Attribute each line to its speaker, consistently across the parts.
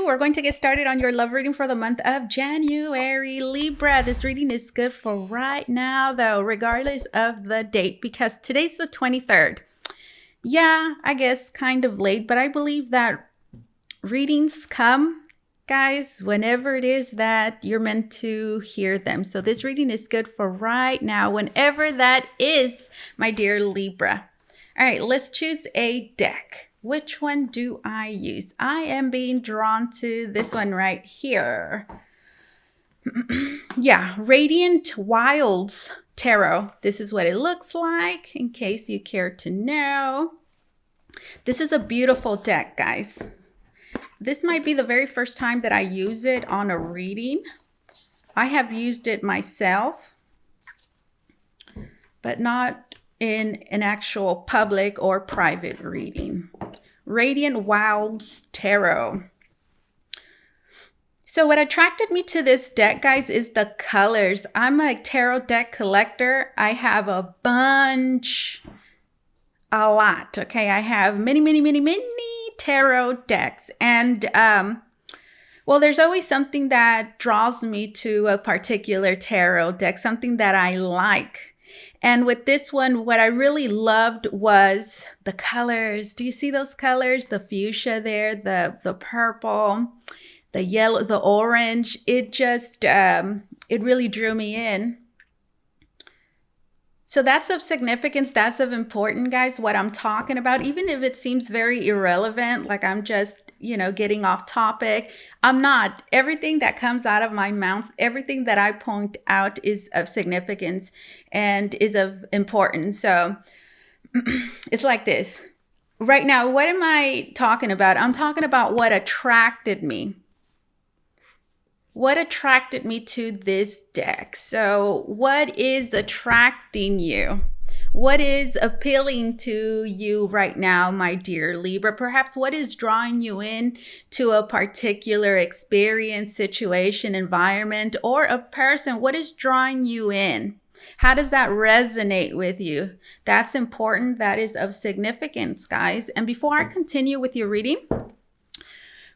Speaker 1: we're going to get started on your love reading for the month of January. Libra, this reading is good for right now, though, regardless of the date, because today's the 23rd. Yeah, I guess kind of late, but I believe that readings come, guys, whenever it is that you're meant to hear them. So this reading is good for right now, whenever that is, my dear Libra. All right, let's choose a deck. Which one do I use? I am being drawn to this one right here. Yeah, Radiant Wilds Tarot. This is what it looks like, in case you care to know. This is a beautiful deck, guys. This might be the very first time that I use it on a reading. I have used it myself, but not in an actual public or private reading. Radiant Wilds Tarot. So what attracted me to this deck, guys, is the colors. I'm a tarot deck collector. I have a bunch, a lot. Okay, I have many tarot decks. And well, there's always something that draws me to a particular tarot deck, something that I like. And with this one, what I really loved was the colors. Do you see those colors? The fuchsia there, the purple, the yellow, the orange. It just, it really drew me in. So that's of significance. That's of importance, guys, what I'm talking about. Even if it seems very irrelevant, like I'm just, getting off topic. I'm not. Everything that comes out of my mouth, everything that I point out is of significance and is of importance. So it's like this. Right now, what am I talking about? I'm talking about what attracted me. What attracted me to this deck? So what is attracting you? What is appealing to you right now, my dear Libra? Perhaps what is drawing you in to a particular experience, situation, environment, or a person? What is drawing you in? How does that resonate with you? That's important. That is of significance, guys. And before I continue with your reading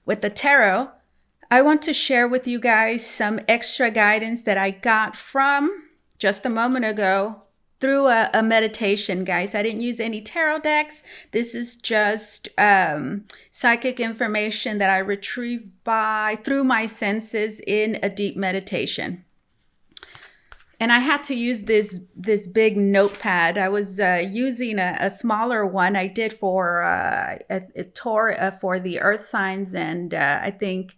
Speaker 1: with the tarot, I want to share with you guys some extra guidance that I got from just a moment ago through a meditation, guys. I didn't use any tarot decks. This is just psychic information that I retrieved through my senses in a deep meditation. And I had to use this big notepad. I was using a smaller one. I did for a tour for the earth signs, and I think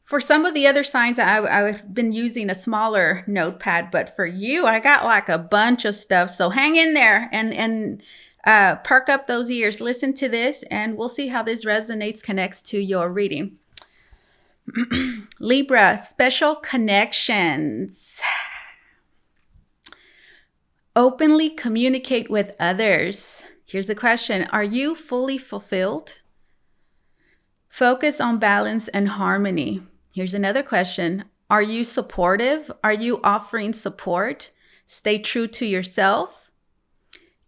Speaker 1: for some of the other signs, I've been using a smaller notepad, but for you, I got like a bunch of stuff. So hang in there and perk up those ears. Listen to this, and we'll see how this resonates, connects to your reading. Libra, special connections. Openly communicate with others. Here's the question. Are you fully fulfilled? Focus on balance and harmony. Here's another question. Are you supportive? Are you offering support? Stay true to yourself.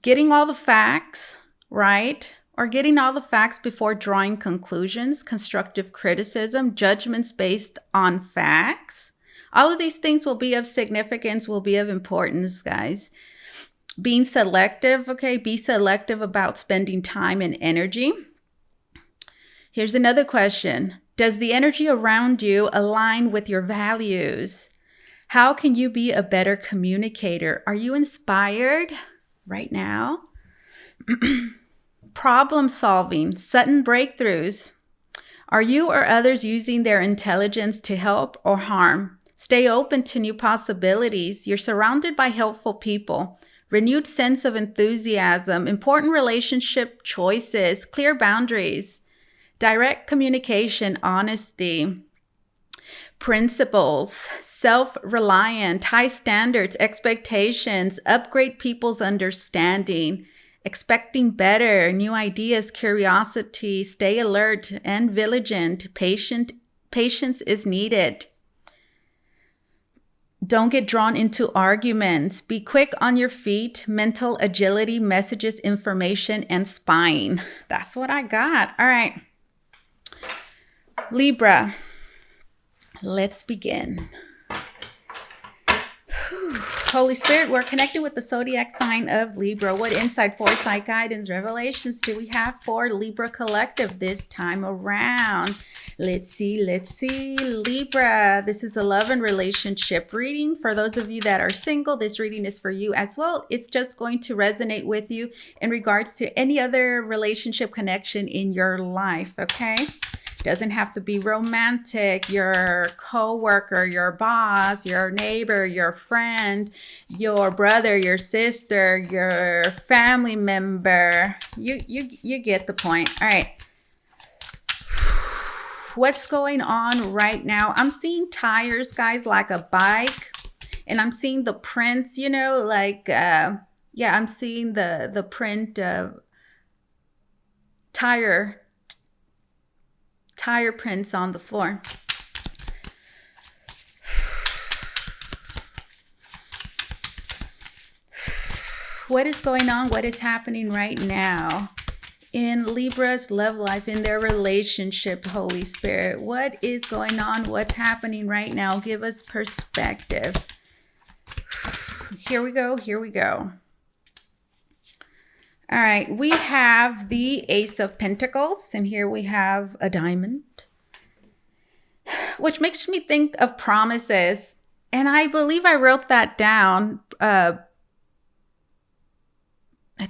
Speaker 1: Getting all the facts, right? Or getting all the facts before drawing conclusions, constructive criticism, judgments based on facts. All of these things will be of significance, will be of importance, guys. Being selective, okay? Be selective about spending time and energy. Here's another question. Does the energy around you align with your values? How can you be a better communicator? Are you inspired right now? Problem solving, sudden breakthroughs. Are you or others using their intelligence to help or harm? Stay open to new possibilities. You're surrounded by helpful people. Renewed sense of enthusiasm, important relationship choices, clear boundaries. Direct communication, honesty, principles, self-reliant, high standards, expectations, upgrade people's understanding, expecting better, new ideas, curiosity, stay alert and vigilant, patience is needed. Don't get drawn into arguments. Be quick on your feet, mental agility, messages, information, and spying. That's what I got. All right. Libra, let's begin. Holy Spirit, we're connected with the zodiac sign of Libra. What insight, foresight, guidance, revelations do we have for Libra Collective this time around? Let's see. Libra, this is a love and relationship reading. For those of you that are single, this reading is for you as well. It's just going to resonate with you in regards to any other relationship connection in your life, okay? Doesn't have to be romantic. Your coworker, your boss, your neighbor, your friend, your brother, your sister, your family member. You get the point. All right. What's going on right now? I'm seeing tires, guys, like a bike, and I'm seeing the prints. You know, like yeah, I'm seeing the print of tire prints on the floor. What is going on? What is happening right now in Libra's love life, in their relationship, Holy Spirit? What is going on? What's happening right now? Give us perspective. Here we go. All right, we have the Ace of Pentacles, and here we have a diamond, which makes me think of promises. And I believe I wrote that down. I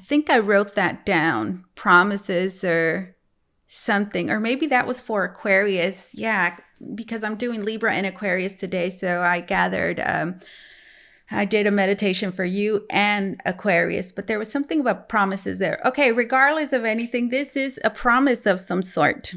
Speaker 1: think I wrote that down, promises or something, or maybe that was for Aquarius. Yeah, because I'm doing Libra and Aquarius today, so I gathered I did a meditation for you and Aquarius, but there was something about promises there. Okay, regardless of anything, this is a promise of some sort.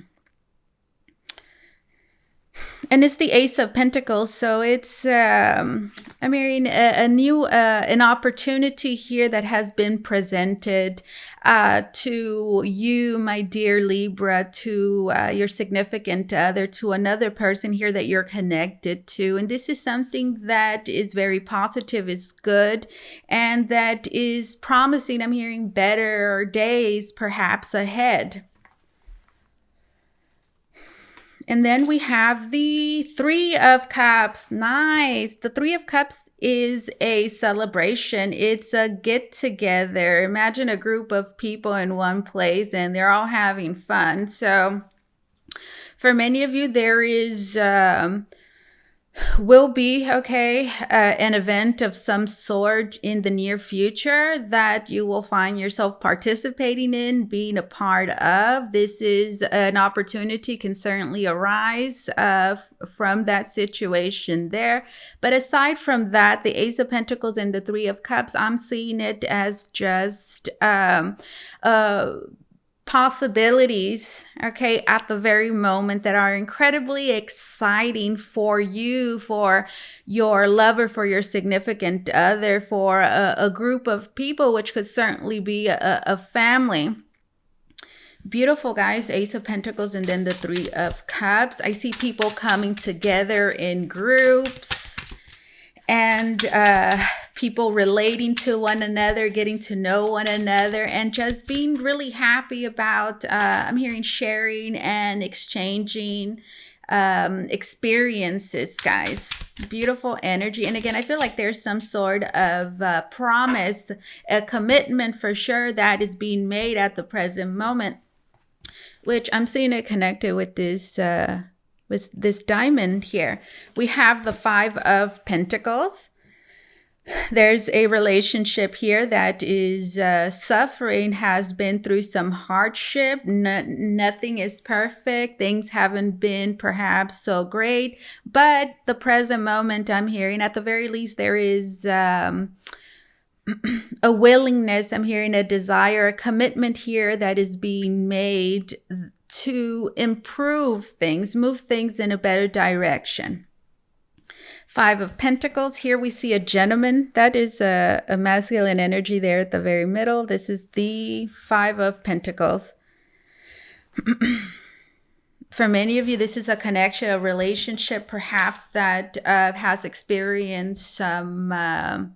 Speaker 1: And it's the Ace of Pentacles, so it's, I'm hearing an opportunity here that has been presented to you, my dear Libra, to your significant other, to another person here that you're connected to. And this is something that is very positive, is good, and that is promising. I'm hearing better days perhaps ahead. And then we have the Three of Cups. Nice. The Three of Cups is a celebration. It's a get together. Imagine a group of people in one place and they're all having fun. So for many of you, there is will be an event of some sort in the near future that you will find yourself participating in, being a part of. This is an opportunity, can certainly arise from that situation there. But aside from that, the Ace of Pentacles and the Three of Cups, I'm seeing it as just possibilities, at the very moment that are incredibly exciting for you, for your lover, for your significant other, for a group of people, which could certainly be a family. Beautiful, guys. Ace of Pentacles and then the Three of Cups. I see people coming together in groups and people relating to one another, getting to know one another, and just being really happy about, I'm hearing sharing and exchanging experiences, guys. Beautiful energy. And again, I feel like there's some sort of promise, a commitment for sure that is being made at the present moment, which I'm seeing it connected with this diamond here. We have the Five of Pentacles. There's a relationship here that is suffering, has been through some hardship. Nothing is perfect. Things haven't been perhaps so great, but the present moment, I'm hearing, at the very least, there is a willingness. I'm hearing a desire, a commitment here that is being made to improve things, move things in a better direction. Five of Pentacles. Here we see a gentleman. That is a masculine energy there at the very middle. This is the Five of Pentacles. For many of you, this is a connection, a relationship perhaps that has experienced some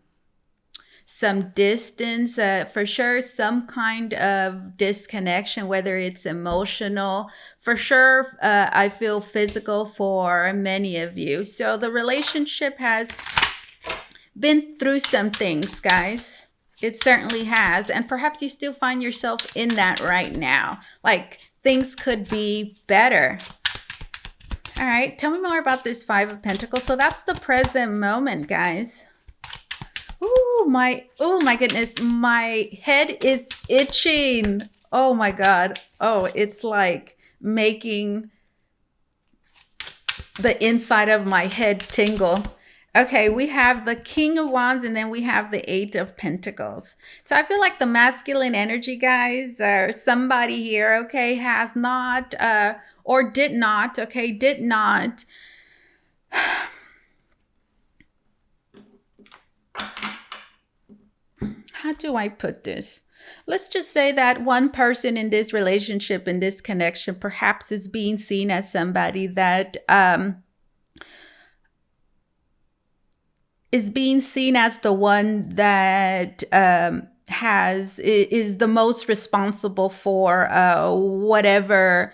Speaker 1: some distance, for sure, some kind of disconnection, whether it's emotional. For sure, I feel physical for many of you. So the relationship has been through some things, guys. It certainly has. And perhaps you still find yourself in that right now. Like things could be better. All right, tell me more about this Five of Pentacles. So that's the present moment, guys. Oh my goodness, my head is itching. Oh my God. Oh, it's like making the inside of my head tingle. Okay, we have the King of Wands and then we have the Eight of Pentacles. So I feel like the masculine energy, guys, or somebody here, okay, has not, or did not, okay, did not. How do I put this? Let's just say that one person in this relationship, in this connection, perhaps is being seen as somebody that, is being seen as the one that is the most responsible for whatever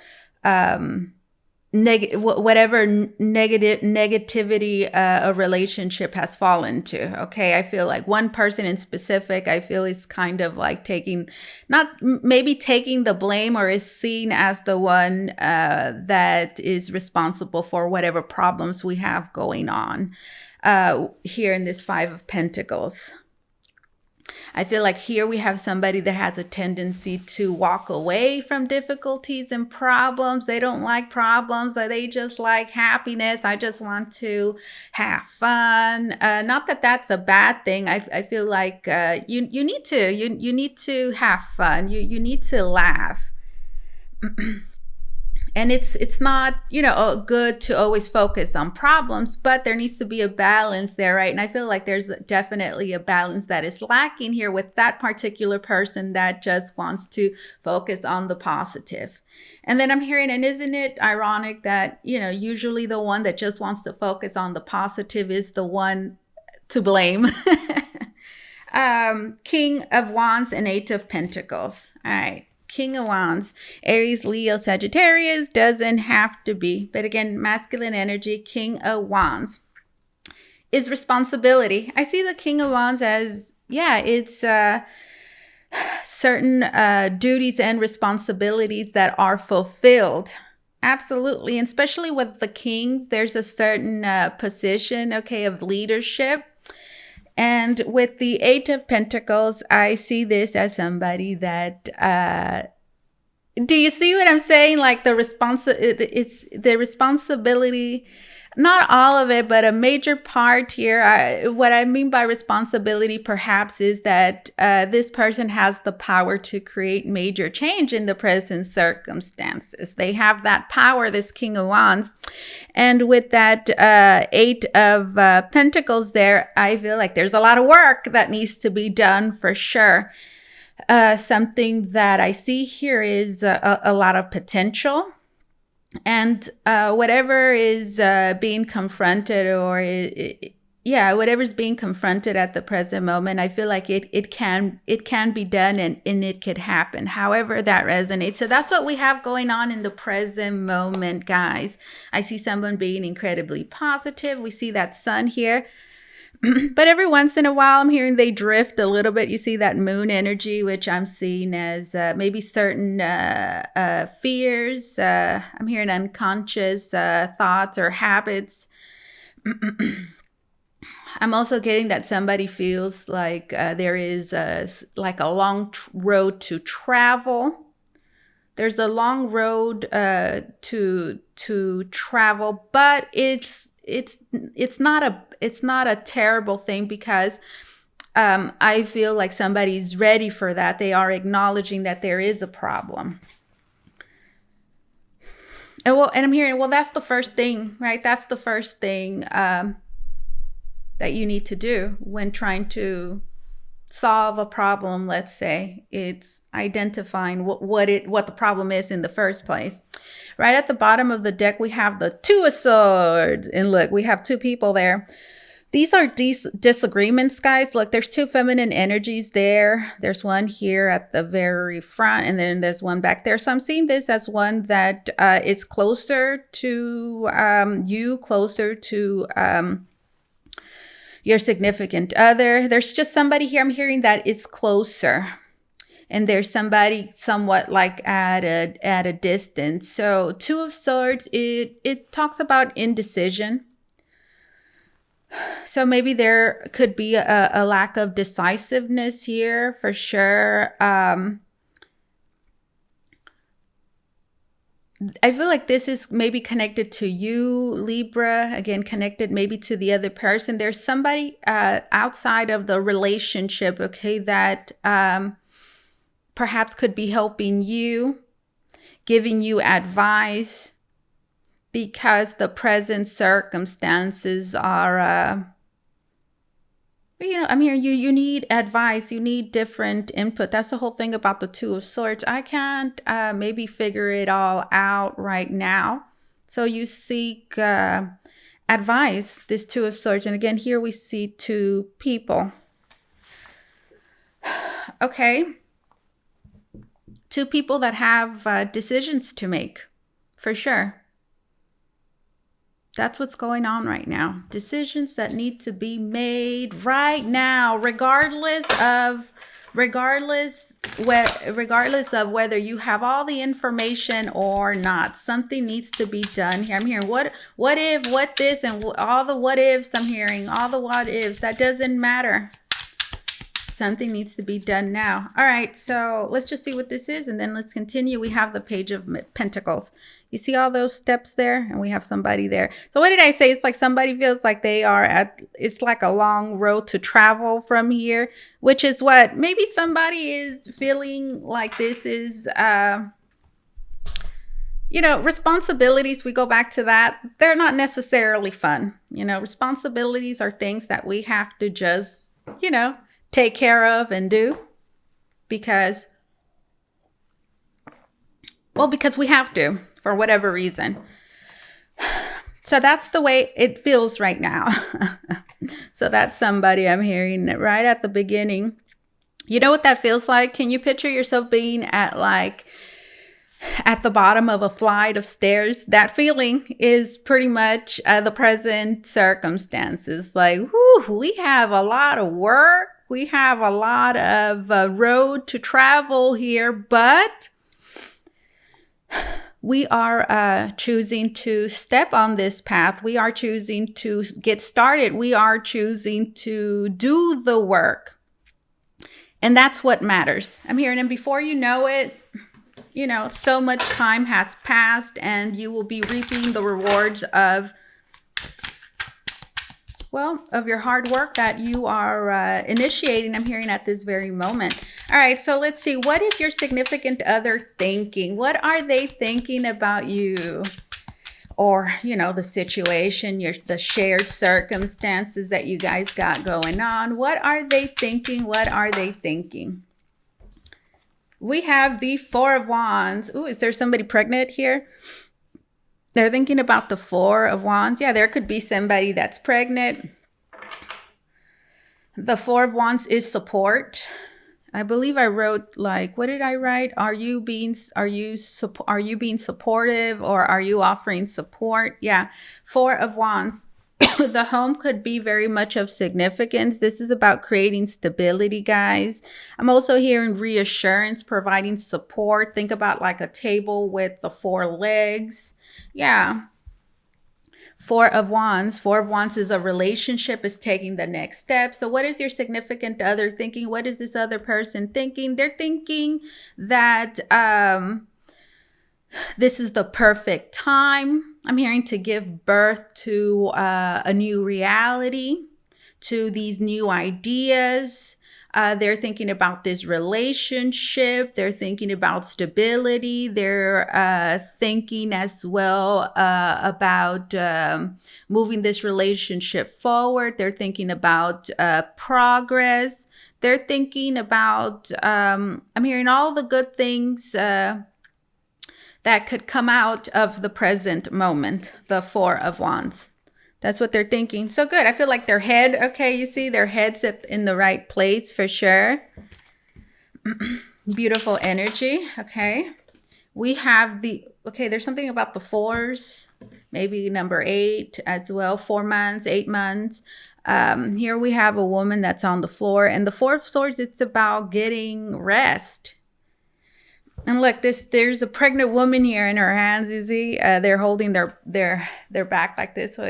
Speaker 1: negativity a relationship has fallen to. Okay, I feel like one person in specific, I feel is kind of like taking the blame, or is seen as the one that is responsible for whatever problems we have going on. Here in this Five of Pentacles, I feel like here we have somebody that has a tendency to walk away from difficulties and problems. They don't like problems, or they just like happiness. I just want to have fun. Not that that's a bad thing. I feel like you need to have fun. You need to laugh. And it's not, good to always focus on problems, but there needs to be a balance there, right? And I feel like there's definitely a balance that is lacking here with that particular person that just wants to focus on the positive. And then I'm hearing, and isn't it ironic that, usually the one that just wants to focus on the positive is the one to blame. King of Wands and Eight of Pentacles. All right. King of Wands, Aries, Leo, Sagittarius, doesn't have to be. But again, masculine energy, King of Wands is responsibility. I see the King of Wands as, it's certain duties and responsibilities that are fulfilled. Absolutely. And especially with the kings, there's a certain position, of leadership. And with the Eight of Pentacles, I see this as somebody that, do you see what I'm saying? Like it's the responsibility, not all of it, but a major part here. What I mean by responsibility perhaps is that this person has the power to create major change in the present circumstances. They have that power, this King of Wands. And with that Eight of Pentacles there, I feel like there's a lot of work that needs to be done for sure. Something that I see here is a lot of potential. And whatever is being confronted, or whatever's being confronted at the present moment, I feel like it can be done, and it could happen. However that resonates. So that's what we have going on in the present moment, guys. I see someone being incredibly positive. We see that sun here. But every once in a while, I'm hearing they drift a little bit. You see that moon energy, which I'm seeing as maybe certain fears. I'm hearing unconscious thoughts or habits. I'm also getting that somebody feels like there is a long road to travel. There's a long road to travel, but it's not a terrible thing, because I feel like somebody's ready for that. They are acknowledging that there is a problem. And I'm hearing, that's the first thing, right? That's the first thing that you need to do when trying to solve a problem. Let's say it's identifying what the problem is in the first place. Right at the bottom of the deck, we have the Two of Swords. And look, we have two people there. These are disagreements, guys. Look, there's two feminine energies there. There's one here at the very front, and then there's one back there. So I'm seeing this as one that is closer to you, closer to your significant other. There's just somebody here I'm hearing that is closer. And there's somebody somewhat like at a distance. So Two of Swords, it talks about indecision. So maybe there could be a lack of decisiveness here for sure. I feel like this is maybe connected to you, Libra, again, connected maybe to the other person. There's somebody outside of the relationship, okay, that perhaps could be helping you, giving you advice, because the present circumstances are, I'm here, you need advice, you need different input. That's the whole thing about the Two of Swords. I can't maybe figure it all out right now. So you seek advice, this Two of Swords. And again, here we see two people. Okay. Two people that have decisions to make, for sure. That's what's going on right now. Decisions that need to be made right now, regardless of whether you have all the information or not. Something needs to be done here. I'm hearing what if, what this, and all the what ifs. I'm hearing all the what ifs. That doesn't matter. Something needs to be done now. All right, so let's just see what this is, and then let's continue. We have the Page of Pentacles. You see all those steps there? And we have somebody there. So what did I say? It's like somebody feels like they are it's like a long road to travel from here, which is what maybe somebody is feeling like this is, responsibilities. We go back to that. They're not necessarily fun. Responsibilities are things that we have to just, take care of and do because we have to, for whatever reason. So that's the way it feels right now. So that's somebody I'm hearing right at the beginning. You know what that feels like? Can you picture yourself being at the bottom of a flight of stairs? That feeling is pretty much the present circumstances. Like, whew, we have a lot of work. We have a lot of road to travel here, but we are choosing to step on this path. We are choosing to get started. We are choosing to do the work. And that's what matters. I'm hearing, and before you know it, so much time has passed and you will be reaping the rewards of your hard work that you are initiating, I'm hearing at this very moment. All right, so let's see. What is your significant other thinking? What are they thinking about you? Or, the situation, the shared circumstances that you guys got going on. What are they thinking? What are they thinking? We have the Four of Wands. Ooh, is there somebody pregnant here? They're thinking about the Four of Wands. Yeah, there could be somebody that's pregnant. The Four of Wands is support. I believe I wrote what did I write? Are you being supportive, or are you offering support? Yeah, Four of Wands. The home could be very much of significance. This is about creating stability, guys. I'm also hearing reassurance, providing support. Think about like a table with the four legs. Yeah. Four of Wands. Four of Wands is a relationship, is taking the next step. So what is your significant other thinking? What is this other person thinking? They're thinking that this is the perfect time. I'm hearing to give birth to a new reality, to these new ideas. They're thinking about this relationship. They're thinking about stability. They're thinking as well about moving this relationship forward. They're thinking about progress. They're thinking about, I'm hearing all the good things that could come out of the present moment, the Four of Wands. That's what they're thinking. So good. I feel like their head, okay, you see their head's in the right place for sure. Beautiful energy. Okay. We have there's something about the fours, maybe number 8 as well, 4 months, 8 months. Here we have a woman that's on the floor, and the 4 of Swords, it's about getting rest. And look, there's a pregnant woman here in her hands. You see, they're holding their back like this. So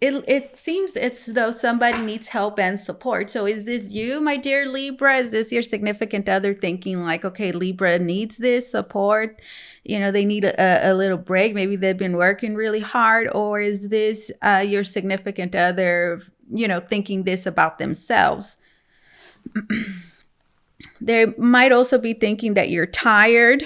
Speaker 1: it seems it's though somebody needs help and support. So is this you, my dear Libra? Is this your significant other thinking like, okay, Libra needs this support? They need a little break. Maybe they've been working really hard. Or is this your significant other, thinking this about themselves? They might also be thinking that you're tired.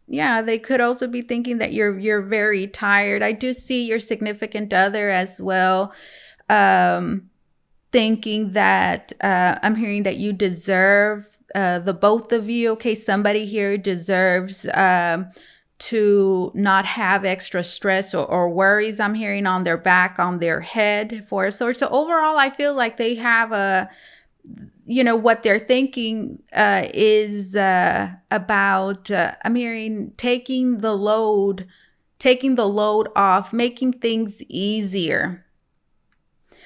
Speaker 1: Yeah, they could also be thinking that you're very tired. I do see your significant other as well, thinking that I'm hearing that you deserve, the both of you. Okay, somebody here deserves to not have extra stress or worries. I'm hearing on their back, on their head, for a sort. So overall, I feel like they have what they're thinking is about, I'm hearing taking the load off, making things easier,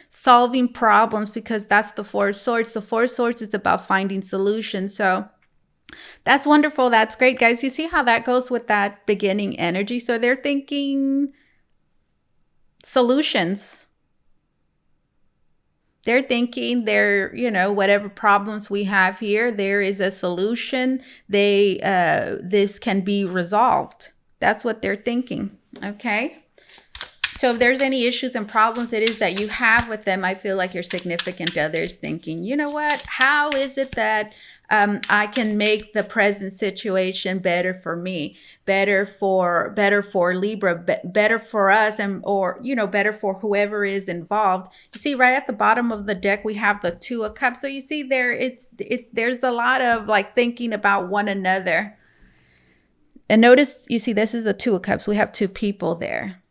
Speaker 1: solving problems, because that's the 4 of Swords. The 4 of Swords is about finding solutions. So that's wonderful. That's great, guys. You see how that goes with that beginning energy. So they're thinking solutions. They're thinking whatever problems we have here, there is a solution. This can be resolved. That's what they're thinking. Okay. So if there's any issues and problems it is that you have with them, I feel like your significant other is thinking, you know what? How is it that I can make the present situation better for me, better for Libra, better for us, or better for whoever is involved. You see, right at the bottom of the deck, we have the 2 of Cups. So you see there's a lot of like thinking about one another. And notice, you see, this is the 2 of Cups. We have 2 people there.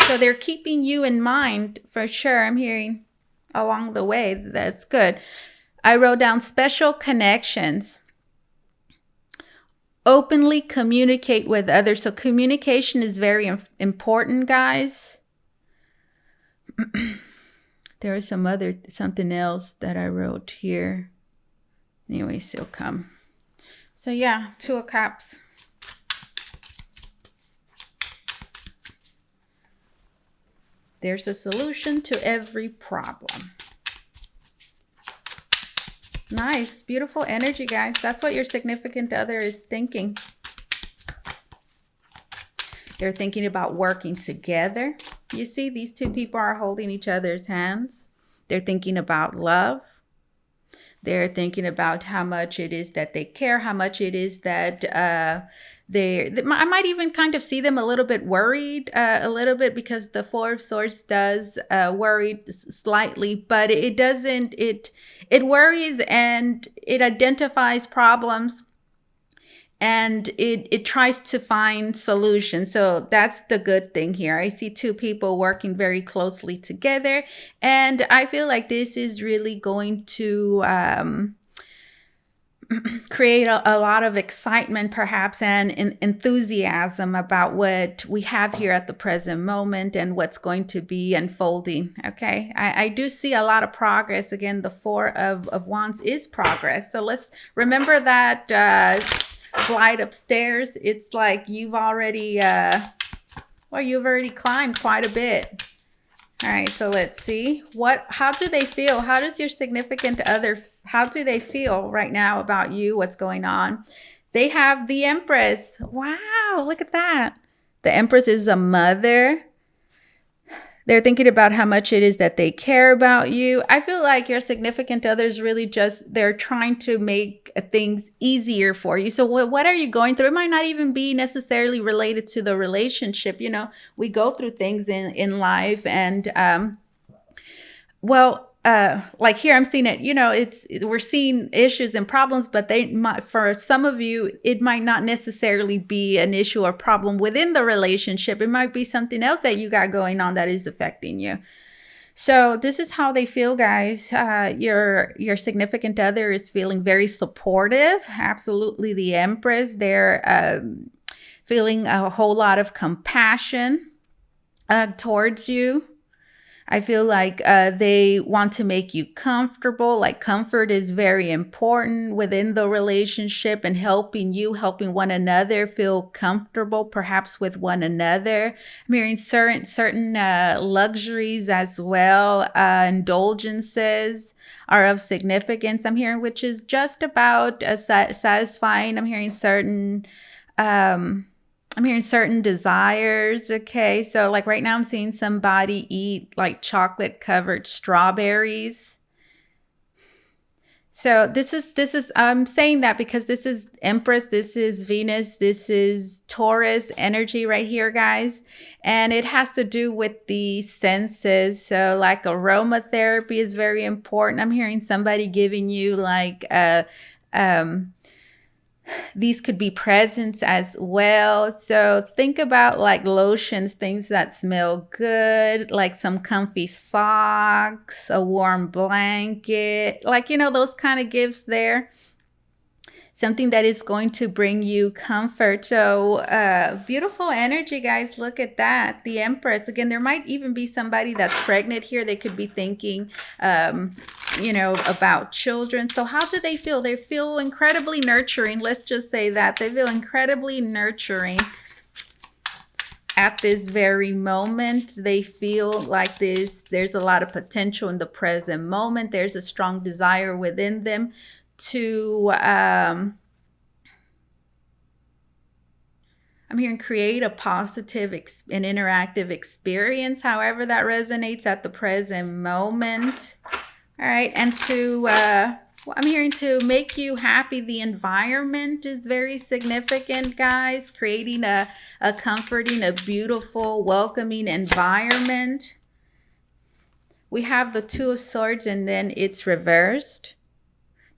Speaker 1: So they're keeping you in mind for sure. I'm hearing along the way. That's good. I wrote down special connections. Openly communicate with others. So communication is very important, guys. There is something else that I wrote here. Anyway, still come. So yeah, 2 of Cups. There's a solution to every problem. Nice, beautiful energy, guys. That's what your significant other is thinking. They're thinking about working together. You see, these 2 people are holding each other's hands. They're thinking about love. They're thinking about how much it is that they care, how much it is that I might even kind of see them a little bit worried, a little bit, because the 4 of Swords does worry slightly, but it doesn't, it worries and it identifies problems and it tries to find solutions. So that's the good thing here. I see 2 people working very closely together, and I feel like this is really going to create a lot of excitement, perhaps, and enthusiasm about what we have here at the present moment and what's going to be unfolding. Okay, I do see a lot of progress. Again, the 4 of Wands is progress. So let's remember that flight upstairs. It's like you've already climbed quite a bit. All right, so let's see. How do they feel? How does your significant other, how do they feel right now about you? What's going on? They have the Empress. Wow, look at that. The Empress is a mother. They're thinking about how much it is that they care about you. I feel like your significant others really they're trying to make things easier for you. So what are you going through? It might not even be necessarily related to the relationship. You know, we go through things in life, and like here I'm seeing it, we're seeing issues and problems, but they might, for some of you, it might not necessarily be an issue or problem within the relationship. It might be something else that you got going on that is affecting you. So this is how they feel, guys. Your significant other is feeling very supportive. Absolutely, the Empress. They're feeling a whole lot of compassion towards you. I feel like they want to make you comfortable. Like comfort is very important within the relationship, and helping one another feel comfortable, perhaps with one another. I'm hearing certain luxuries as well, indulgences are of significance. I'm hearing, which is just about satisfying. I'm hearing certain desires. Okay. So like right now I'm seeing somebody eat like chocolate covered strawberries. So this is, I'm saying that because this is Empress, this is Venus, this is Taurus energy right here, guys. And it has to do with the senses. So like aromatherapy is very important. I'm hearing somebody giving you like these could be presents as well. So think about like lotions, things that smell good, like some comfy socks, a warm blanket, like, those kind of gifts there. Something that is going to bring you comfort. So beautiful energy, guys. Look at that. The Empress. Again, there might even be somebody that's pregnant here. They could be thinking, about children. So how do they feel? They feel incredibly nurturing. Let's just say that. They feel incredibly nurturing at this very moment. They feel like there's a lot of potential in the present moment. There's a strong desire within them to I'm hearing create a positive and interactive experience, however that resonates at the present moment. All right. And I'm hearing to make you happy. The environment is very significant, guys. Creating a comforting, a beautiful, welcoming environment. We have the Two of Swords and then it's reversed.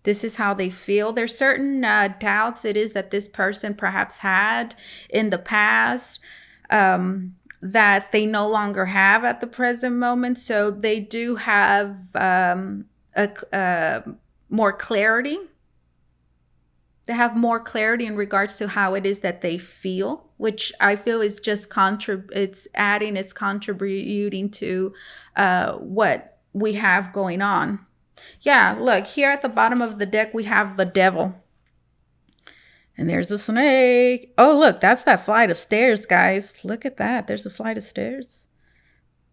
Speaker 1: This is how they feel. There's certain doubts it is that this person perhaps had in the past that they no longer have at the present moment. So they do have more clarity. They have more clarity in regards to how it is that they feel, which I feel is just it's contributing to what we have going on. Yeah, look, here at the bottom of the deck, we have the Devil. And there's a snake. Oh, look, that's that flight of stairs, guys. Look at that. There's a flight of stairs.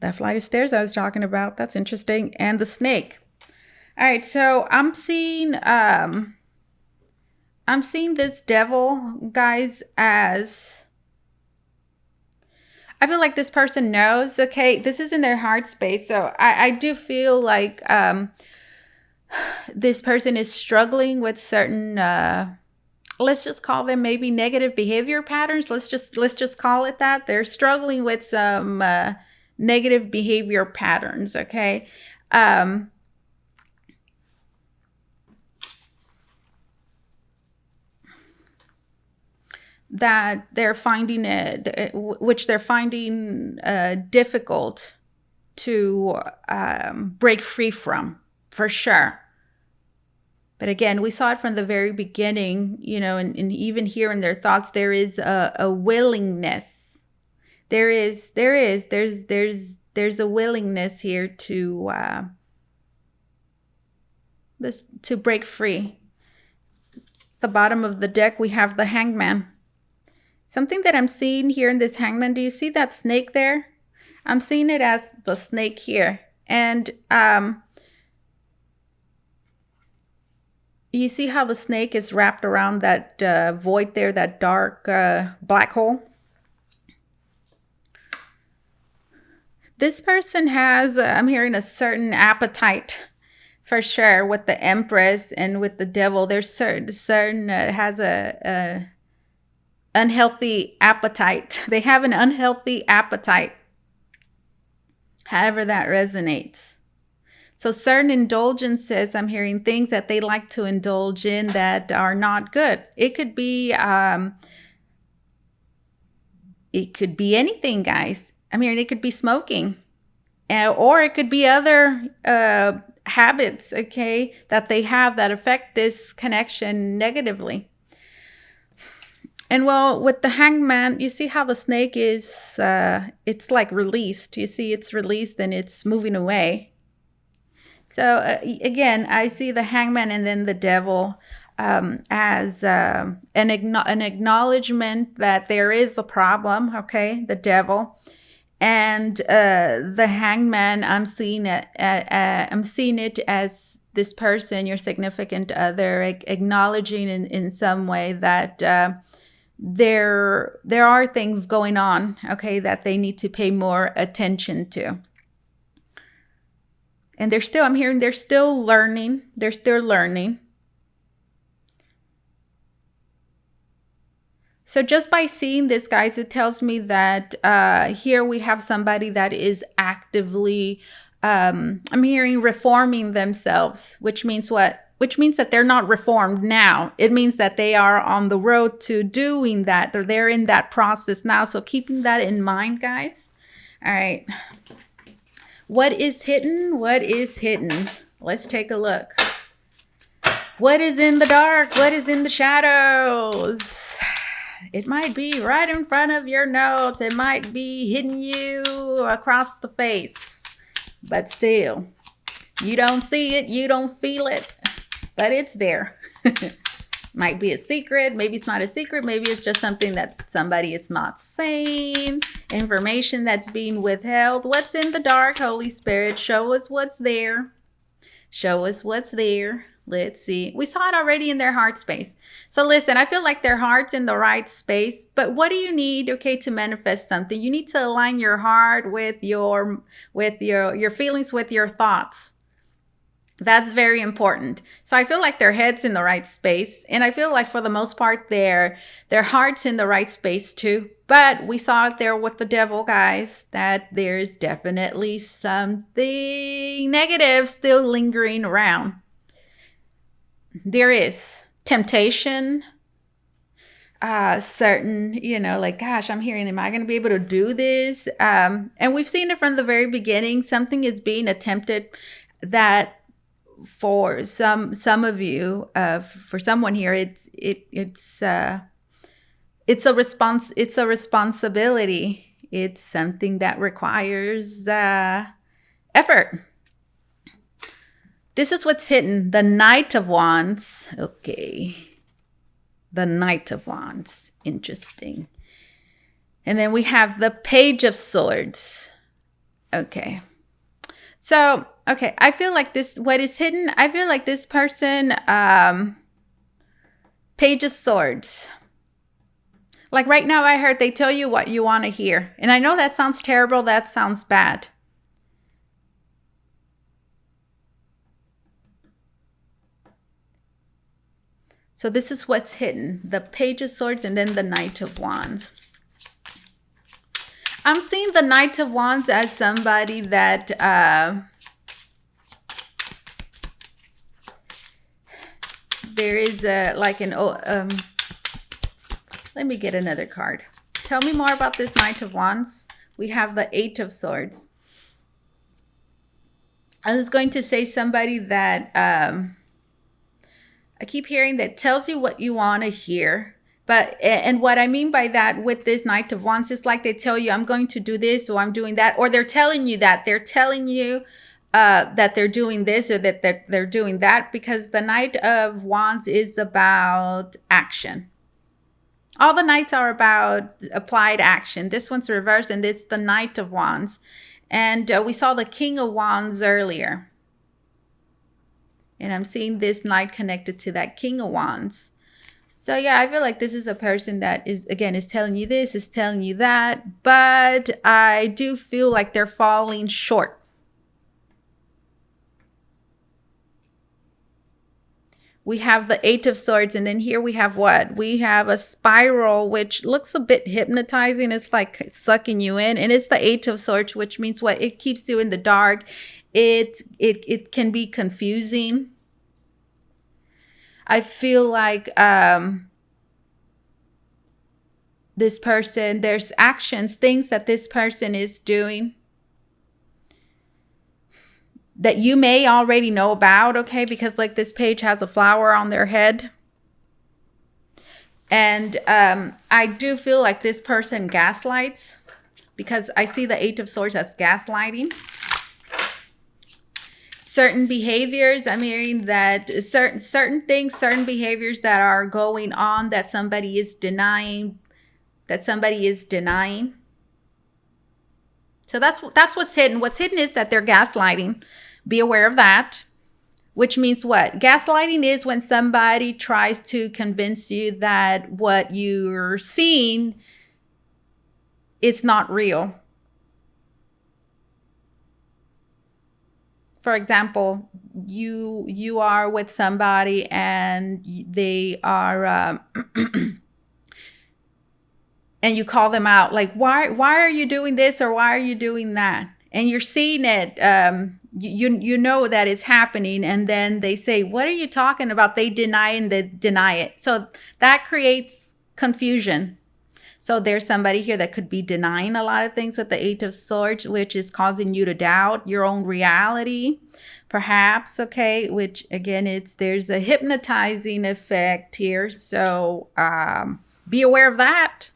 Speaker 1: That flight of stairs I was talking about. That's interesting. And the snake. All right, so I'm seeing this Devil, guys, as I feel like this person knows, okay, this is in their heart space. So I do feel like this person is struggling with certain let's just call them maybe negative behavior patterns. Let's just call it that. They're struggling with some negative behavior patterns, okay? That they're finding difficult to break free from, for sure. But again, we saw it from the very beginning, and even here in their thoughts, there is a willingness. There's a willingness here to break free. The bottom of the deck, we have the Hangman. Something that I'm seeing here in this Hangman, do you see that snake there? I'm seeing it as the snake here. And you see how the snake is wrapped around that void there, that dark black hole? This person has, I'm hearing a certain appetite, for sure, with the Empress and with the Devil. There's certain has a unhealthy appetite. They have an unhealthy appetite, however that resonates. So certain indulgences, I'm hearing things that they like to indulge in that are not good. It could be anything, guys. I'm hearing it could be smoking, or it could be other habits, okay, that they have that affect this connection negatively. And well, with the hangman, you see how the snake is, it's like released. You see it's released and it's moving away. So again, I see the hangman and then the devil as an acknowledgement that there is a problem, okay, the devil. And the hangman, I'm seeing it as this person, your significant other, acknowledging in some way that there are things going on, okay, that they need to pay more attention to. And I'm hearing they're still learning. They're still learning. So just by seeing this, guys, it tells me that here we have somebody that is actively, I'm hearing reforming themselves, which means what? Which means that they're not reformed now. It means that they are on the road to doing that, or they're in that process now. So keeping that in mind, guys. All right. What is hidden? What is hidden? Let's take a look. What is in the dark? What is in the shadows? It might be right in front of your nose. It might be hitting you across the face. But still, you don't see it. You don't feel it. But it's there. Might be a secret. Maybe it's not a secret. Maybe it's just something that somebody is not saying. Information that's being withheld. What's in the dark, Holy Spirit? Show us what's there. Show us what's there. Let's see. We saw it already in their heart space. So listen, I feel like their heart's in the right space. But what do you need, okay, to manifest something? You need to align your heart with your feelings, with your thoughts. That's very important. So I feel like their head's in the right space. And I feel like for the most part, their heart's in the right space too. But we saw it there with the devil, guys, that there's definitely something negative still lingering around. There is temptation, certain, like, gosh, I'm hearing, am I going to be able to do this? And we've seen it from the very beginning. Something is being attempted that for some of you, for someone here, it's a responsibility. It's something that requires effort. This is what's hidden. The Knight of Wands. Okay. The Knight of Wands. Interesting. And then we have the Page of Swords. Okay. So, okay. I feel like what is hidden, I feel like this person, Page of Swords. Like right now I heard they tell you what you want to hear. And I know that sounds terrible. That sounds bad. So this is what's hidden. The Page of Swords and then the Knight of Wands. I'm seeing the Knight of Wands as somebody that there is let me get another card. Tell me more about this Knight of Wands. We have the Eight of Swords. I was going to say somebody that I keep hearing that tells you what you want to hear. And what I mean by that with this Knight of Wands is like they tell you, I'm going to do this or I'm doing that. Or they're telling you that. They're telling you that they're doing this or that they're doing that. Because the Knight of Wands is about action. All the Knights are about applied action. This one's reversed and it's the Knight of Wands. And we saw the King of Wands earlier. And I'm seeing this Knight connected to that King of Wands. So yeah, I feel like this is a person that is telling you this, is telling you that. But I do feel like they're falling short. We have the Eight of Swords, and then here we have what? We have a spiral, which looks a bit hypnotizing. It's like sucking you in, and it's the Eight of Swords, which means what? It keeps you in the dark. It can be confusing. I feel like this person, there's actions, things that this person is doing that you may already know about, okay? Because like this page has a flower on their head. And I do feel like this person gaslights, because I see the Eight of Swords as gaslighting. Certain behaviors, I'm hearing that certain things, certain behaviors that are going on that somebody is denying, So that's what's hidden. What's hidden is that they're gaslighting. Be aware of that. Which means what? Gaslighting is when somebody tries to convince you that what you're seeing is not real. For example, you are with somebody and they are and you call them out, like, why are you doing this, or why are you doing that? And you're seeing it, you know that it's happening, and then they say, what are you talking about? They deny it. So that creates confusion. So there's somebody here that could be denying a lot of things with the Eight of Swords, which is causing you to doubt your own reality, perhaps, okay? Which, again, there's a hypnotizing effect here. So be aware of that.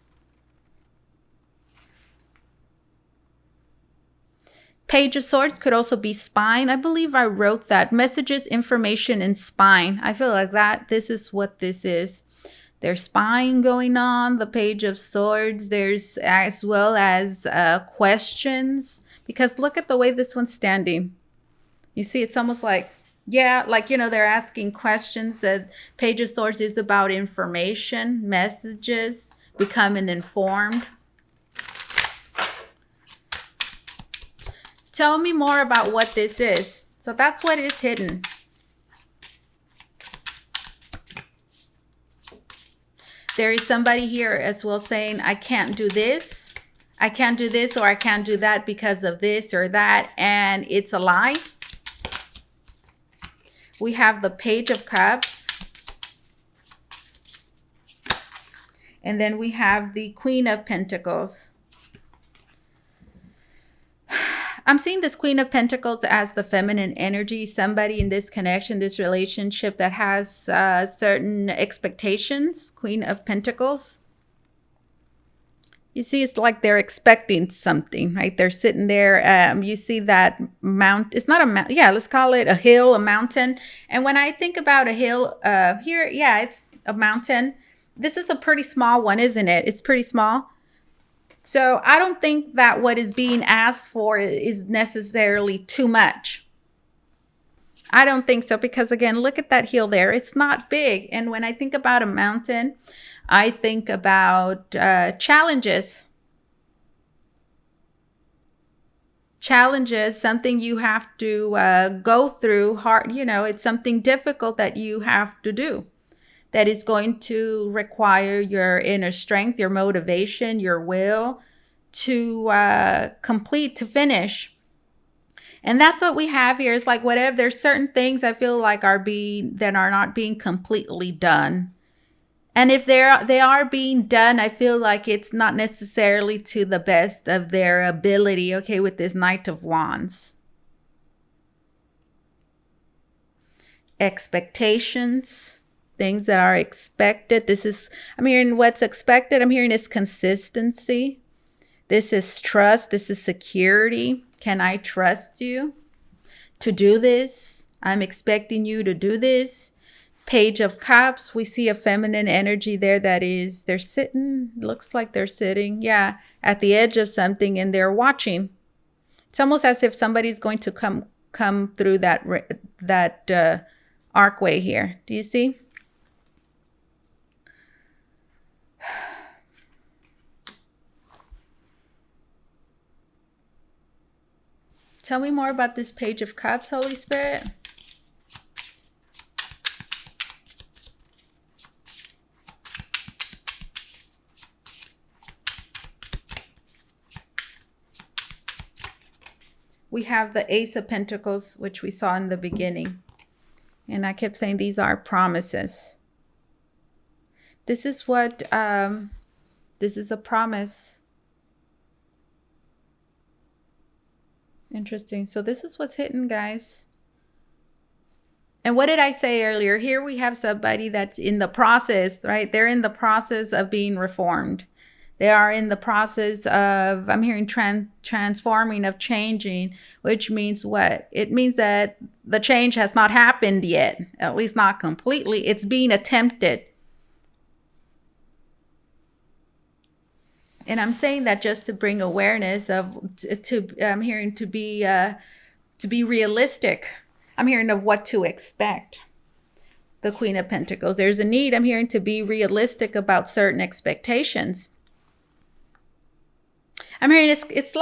Speaker 1: Page of Swords could also be spine. I believe I wrote that. Messages, information, and spine. I feel like this is what this is. There's spine going on, the Page of Swords. There's as well as questions. Because look at the way this one's standing. You see, it's almost like, yeah, like, they're asking questions. Page of Swords is about information, messages, becoming informed. Tell me more about what this is. So that's what is hidden. There is somebody here as well saying, I can't do this. I can't do this, or I can't do that because of this or that. And it's a lie. We have the Page of Cups. And then we have the Queen of Pentacles. I'm seeing this Queen of Pentacles as the feminine energy, somebody in this connection, this relationship that has certain expectations. Queen of Pentacles. You see, it's like they're expecting something, right? They're sitting there. You see that it's not a mountain. Yeah, let's call it a hill, a mountain. And when I think about a hill here, yeah, it's a mountain. This is a pretty small one, isn't it? It's pretty small. So I don't think that what is being asked for is necessarily too much. I don't think so, because again, look at that hill there. It's not big. And when I think about a mountain, I think about challenges. Challenges, something you have to go through hard. It's something difficult that you have to do, that is going to require your inner strength, your motivation, your will to complete, to finish. And that's what we have here. It's like whatever, there's certain things I feel like are not being completely done. And if they are being done, I feel like it's not necessarily to the best of their ability, okay, with this Knight of Wands. Expectations. Things that are expected. I'm hearing what's expected. I'm hearing is consistency. This is trust. This is security. Can I trust you to do this? I'm expecting you to do this. Page of Cups. We see a feminine energy there they're sitting. Looks like they're sitting. Yeah, at the edge of something, and they're watching. It's almost as if somebody's going to come through that archway here. Do you see? Tell me more about this Page of Cups, Holy Spirit. we have the Ace of Pentacles, which we saw in the beginning. And I kept saying these are promises. This is what, this is a promise. Interesting. So this is what's hidden, guys. And what did I say earlier? Here we have somebody that's in the process, right? They're in the process of being reformed. They are in the process of, I'm hearing transforming, of changing, which means what? It means that the change has not happened yet, at least not completely. It's being attempted. And I'm saying that just to bring awareness of, I'm hearing to be realistic. I'm hearing of what to expect. The Queen of Pentacles. There's a need, I'm hearing, to be realistic about certain expectations. I'm hearing it's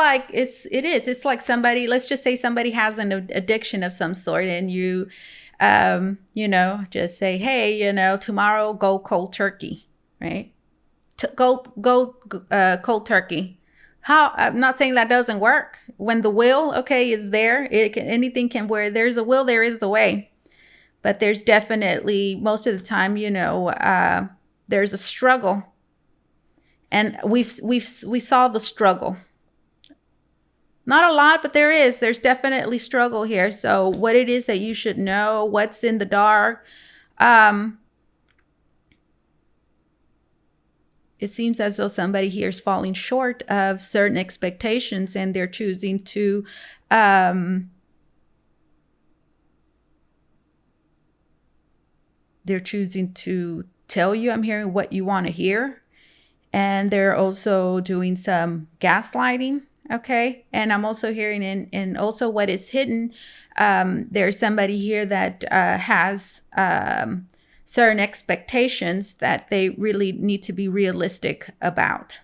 Speaker 1: like somebody, let's just say somebody has an addiction of some sort, and you just say, hey, tomorrow go cold turkey, right? Go cold turkey. How? I'm not saying that doesn't work. When the will, is there, anything can, where there's a will, there is a way. But there's definitely, most of the time, there's a struggle. And we saw the struggle. Not a lot, but there's definitely struggle here. So what it is that you should know, what's in the dark, it seems as though somebody here is falling short of certain expectations, and they're choosing to tell you, I'm hearing, what you want to hear. And they're also doing some gaslighting, okay? And I'm also hearing, and also what is hidden, there's somebody here that has certain expectations that they really need to be realistic about.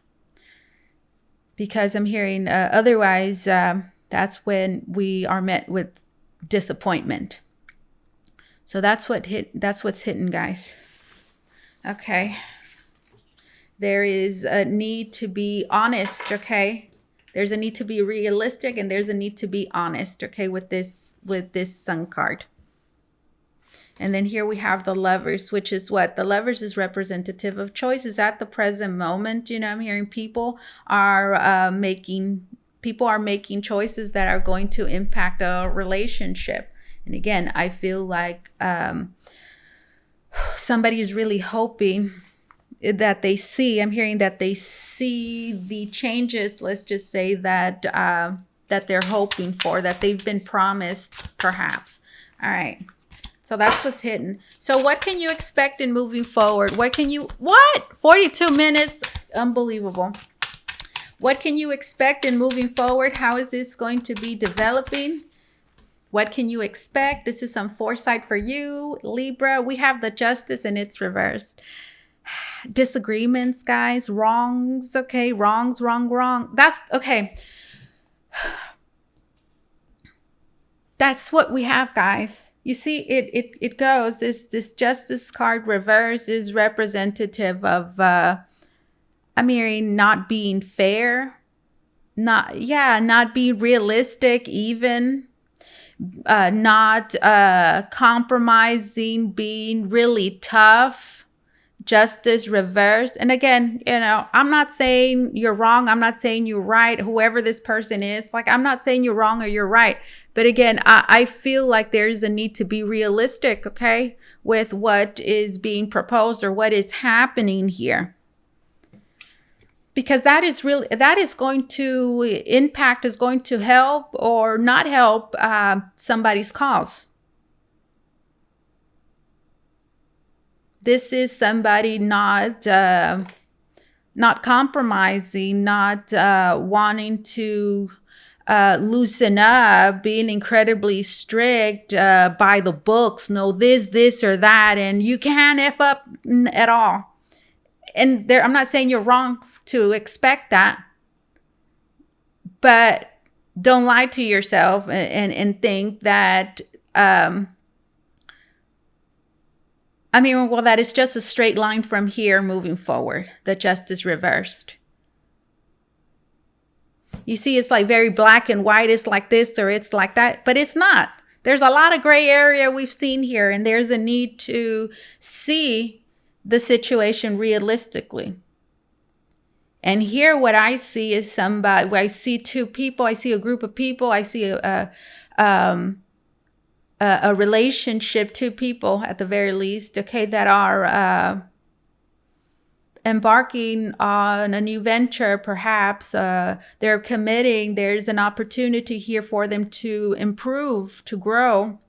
Speaker 1: Because I'm hearing otherwise, that's when we are met with disappointment. So that's what's hidden, guys. Okay. There is a need to be honest, okay? There's a need to be realistic, and there's a need to be honest, okay, with this Sun card. And then here we have the Lovers, which is what? The Lovers is representative of choices at the present moment. I'm hearing people are making choices that are going to impact a relationship. And again, I feel like somebody is really hoping that they see, I'm hearing that they see the changes, let's just say, that they're hoping for, that they've been promised, perhaps. All right. So that's what's hidden. So what can you expect in moving forward? 42 minutes. Unbelievable. What can you expect in moving forward? How is this going to be developing? What can you expect? This is some foresight for you, Libra. We have the Justice, and it's reversed. Disagreements, guys, wrongs, okay, wrong. That's okay. That's what we have, guys. You see, it goes, this Justice card reverse is representative of I'm hearing not being fair, not being realistic, even not compromising, being really tough. Justice reversed. And again, I'm not saying you're wrong. I'm not saying you're right. Whoever this person is, like, I'm not saying you're wrong or you're right. But again, I feel like there's a need to be realistic, okay, with what is being proposed or what is happening here. Because that is going to impact, is going to help or not help somebody's cause. This is somebody not compromising, not wanting to loosen up, being incredibly strict by the books, no this or that, and you can't F up at all. And I'm not saying you're wrong to expect that, but don't lie to yourself and think that that is just a straight line from here moving forward. The Justice reversed. You see, it's like very black and white. It's like this or it's like that, but it's not. There's a lot of gray area we've seen here, and there's a need to see the situation realistically. And here what I see is somebody, I see two people, I see a group of people, I see a relationship, two people at the very least, okay, that are embarking on a new venture, perhaps. They're committing. There's an opportunity here for them to improve, to grow.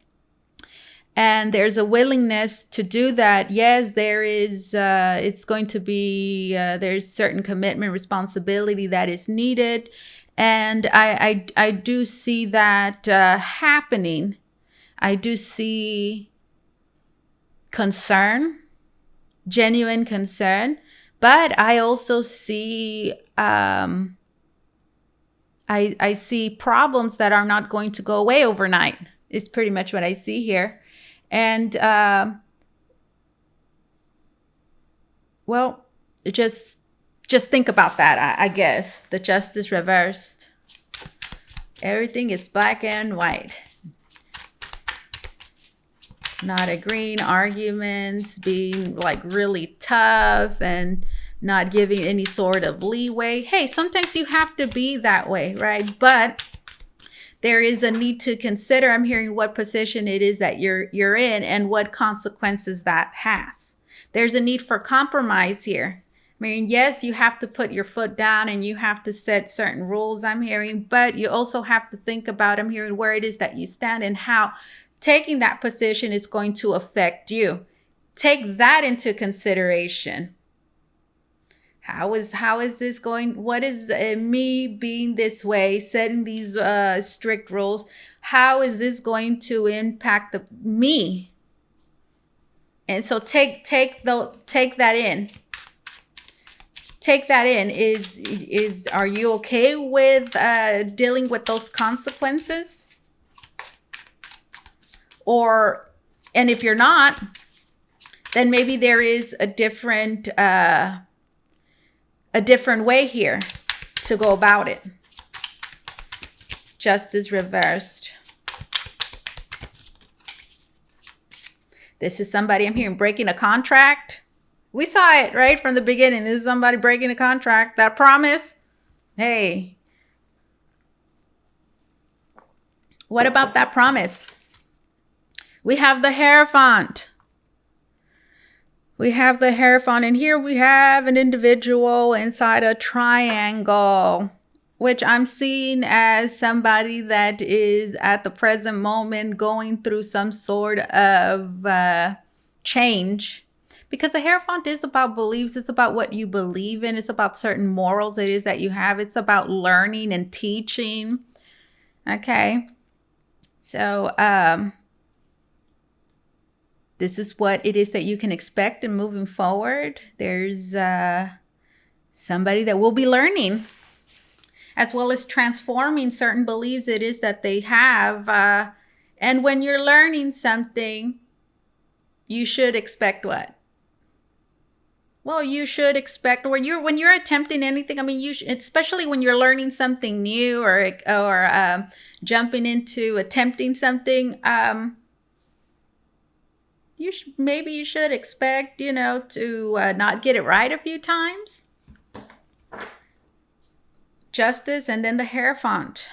Speaker 1: And there's a willingness to do that. Yes, there is, it's going to be, there's certain commitment, responsibility that is needed. And I do see that happening. I do see concern, genuine concern. But I also see, I see problems that are not going to go away overnight. It's pretty much what I see here. And, well, just think about that, I guess. The justice reversed. Everything is black and white. Not agreeing, arguments, being like really tough and not giving any sort of leeway. Hey, sometimes you have to be that way, right? But there is a need to consider, I'm hearing, what position it is that you're in and what consequences that has. There's a need for compromise here. I mean, yes, you have to put your foot down and you have to set certain rules, I'm hearing, but you also have to think about, I'm hearing, where it is that you stand and how taking that position is going to affect you. Take that into consideration. How is this going? What is me being this way, setting these strict rules? How is this going to impact me? And so take that in. Take that in. Are you okay with dealing with those consequences? And if you're not, then maybe there is a different way here to go about it. Justice reversed. This is somebody, I'm hearing, breaking a contract. We saw it right from the beginning. This is somebody breaking a contract. That promise. Hey, what about that promise? We have the Hierophant. We have the Hierophant, and here we have an individual inside a triangle, which I'm seeing as somebody that is at the present moment going through some sort of change. Because the Hierophant is about beliefs. It's about what you believe in. It's about certain morals it is that you have. It's about learning and teaching. Okay. So, this is what it is that you can expect in moving forward. There's somebody that will be learning, as well as transforming certain beliefs it is that they have. And when you're learning something, you should expect what? Well, you should expect when you're attempting anything. I mean, you should, especially when you're learning something new or jumping into attempting something. Maybe you should expect, to not get it right a few times. Justice, and then the Hierophant.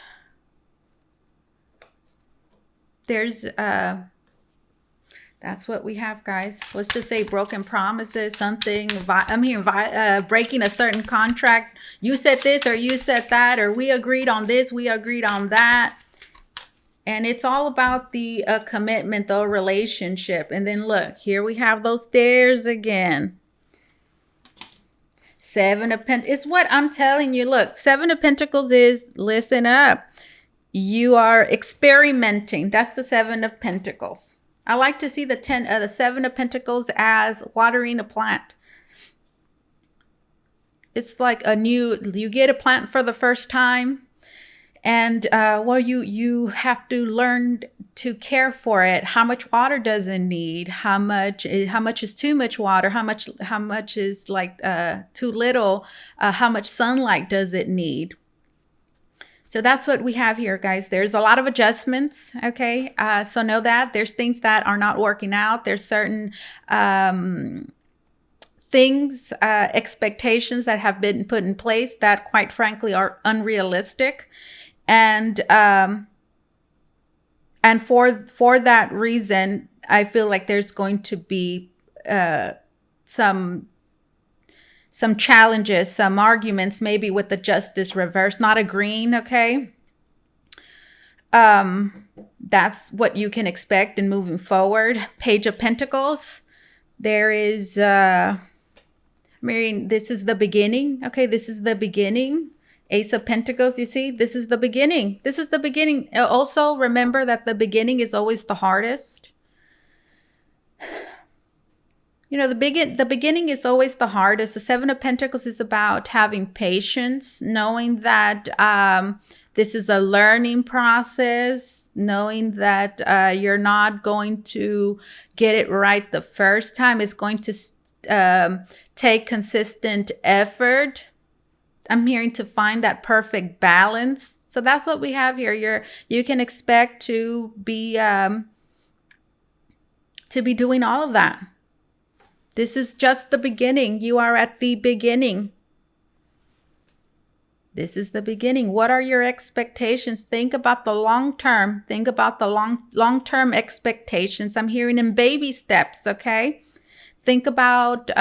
Speaker 1: There's, that's what we have, guys. Let's just say broken promises, something. I'm hearing breaking a certain contract. You said this or you said that, or we agreed on this, we agreed on that. And it's all about the commitment, the relationship. And then look, here we have those stairs again. Seven of Pentacles. It's what I'm telling you. Look, Seven of Pentacles is, listen up. You are experimenting. That's the Seven of Pentacles. I like to see the Seven of Pentacles as watering a plant. It's like you get a plant for the first time. And you have to learn to care for it. How much water does it need? How much is too much water? How much is like too little? How much sunlight does it need? So that's what we have here, guys. There's a lot of adjustments, okay? So know that there's things that are not working out. There's certain things, expectations that have been put in place that, quite frankly, are unrealistic. And for that reason, I feel like there's going to be some challenges, some arguments, maybe with the justice reverse, not agreeing, okay? That's what you can expect in moving forward. Page of Pentacles. There is, Marion, this is the beginning, okay? This is the beginning. Ace of Pentacles, you see? This is the beginning. This is the beginning. Also, remember that the beginning is always the hardest. You know, the beginning is always the hardest. The Seven of Pentacles is about having patience, knowing that this is a learning process, knowing that you're not going to get it right the first time. It's going to take consistent effort. I'm hearing to find that perfect balance. So that's what we have here. You can expect to be doing all of that. This is just the beginning. You are at the beginning. This is the beginning. What are your expectations? Think about the long term. Think about the long-term expectations. I'm hearing in baby steps, okay? Think about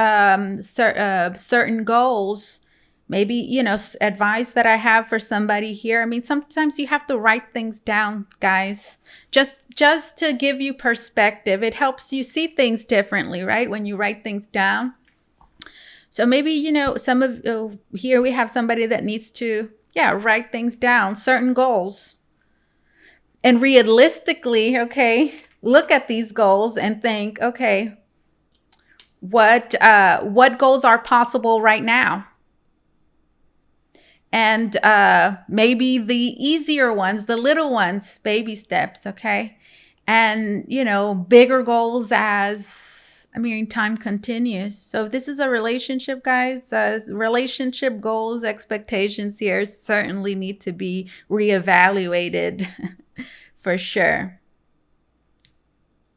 Speaker 1: certain goals. Maybe, you know, advice that I have for somebody here. I mean, sometimes you have to write things down, guys, just to give you perspective. It helps you see things differently, right? When you write things down. So maybe, you know, some of here we have somebody that needs to, write things down, certain goals. And realistically, okay, look at these goals and think, okay, what goals are possible right now? And maybe the easier ones, the little ones, baby steps, okay? And, you know, bigger goals as, I mean, time continues. So if this is a relationship, guys, relationship goals, expectations here certainly need to be reevaluated for sure.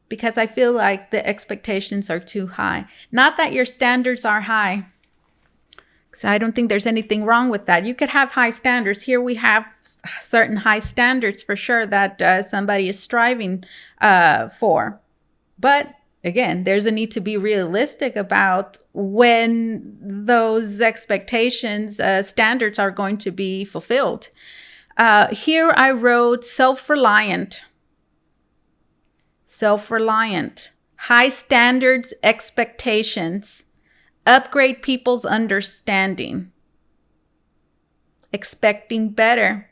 Speaker 1: Because I feel like the expectations are too high. Not that your standards are high. So I don't think there's anything wrong with that. You could have high standards. Here we have certain high standards for sure that somebody is striving for. But again, there's a need to be realistic about when those expectations, standards are going to be fulfilled. Here I wrote self-reliant. Self-reliant. High standards, expectations. Upgrade people's understanding. Expecting better.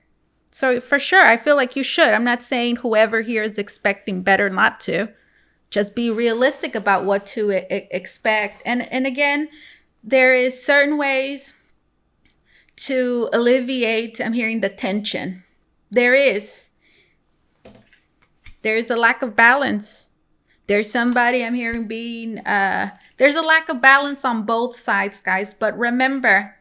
Speaker 1: So for sure, I feel like you should. I'm not saying whoever here is expecting better not to. Just be realistic about what to expect. And again, there is certain ways to alleviate, I'm hearing, the tension. There is a lack of balance. There's somebody I'm hearing being, there's a lack of balance on both sides, guys. But remember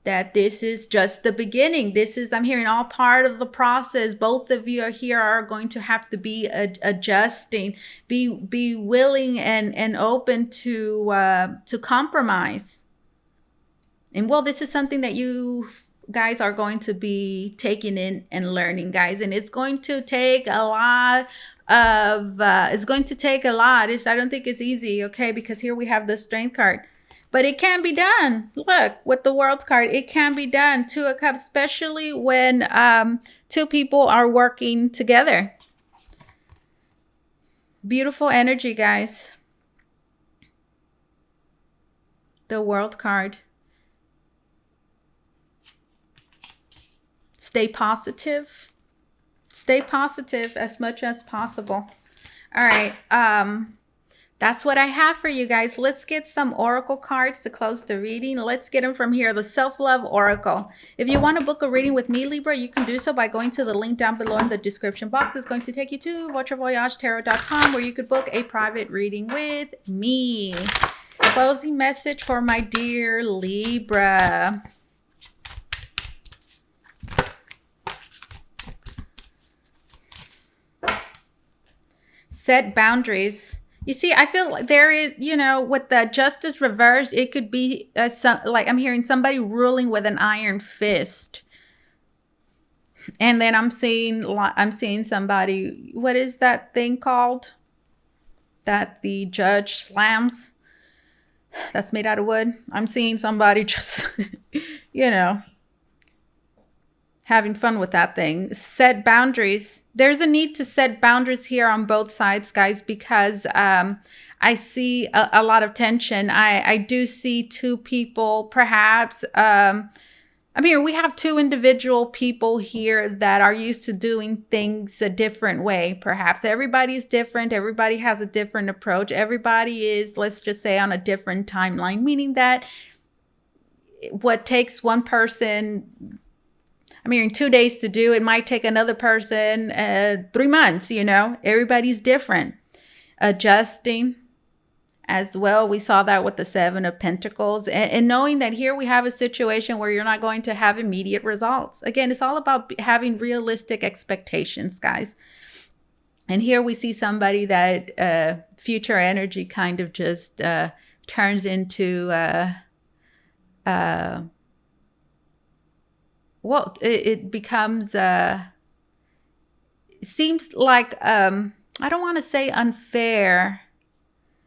Speaker 1: that this is just the beginning. This is, I'm hearing, all part of the process. Both of you are going to have to be adjusting, be willing and open to compromise. And well, this is something that you guys are going to be taking in and learning, guys. And it's going to take a lot of I don't think it's easy, okay? Because here we have the Strength card, but it can be done. Look, with the World card, it can be done. Two of Cups, especially when two people are working together. Beautiful energy, guys. The World card. Stay positive. Stay positive as much as possible. All right. That's what I have for you guys. Let's get some oracle cards to close the reading. Let's get them from here. The Self-Love Oracle. If you want to book a reading with me, Libra, you can do so by going to the link down below in the description box. It's going to take you to VotreVoyageTarot.com, where you could book a private reading with me. Closing message for my dear Libra. Set boundaries. You see, I feel like there is, you know, with the justice reversed, it could be like I'm hearing somebody ruling with an iron fist. And then I'm seeing somebody, what is that thing called that the judge slams? That's made out of wood. I'm seeing somebody just, you know, having fun with that thing. Set boundaries. There's a need to set boundaries here on both sides, guys, because I see a lot of tension. I do see two people, perhaps. I mean, we have two individual people here that are used to doing things a different way. Perhaps everybody's different. Everybody has a different approach. Everybody is, let's just say, on a different timeline, meaning that what takes one person, I'm hearing 2 days to do, it might take another person 3 months, you know, everybody's different. Adjusting as well. We saw that with the Seven of Pentacles, and knowing that here we have a situation where you're not going to have immediate results. Again, it's all about having realistic expectations, guys. And here we see somebody that future energy kind of just turns into, well, it becomes, seems like, I don't want to say unfair,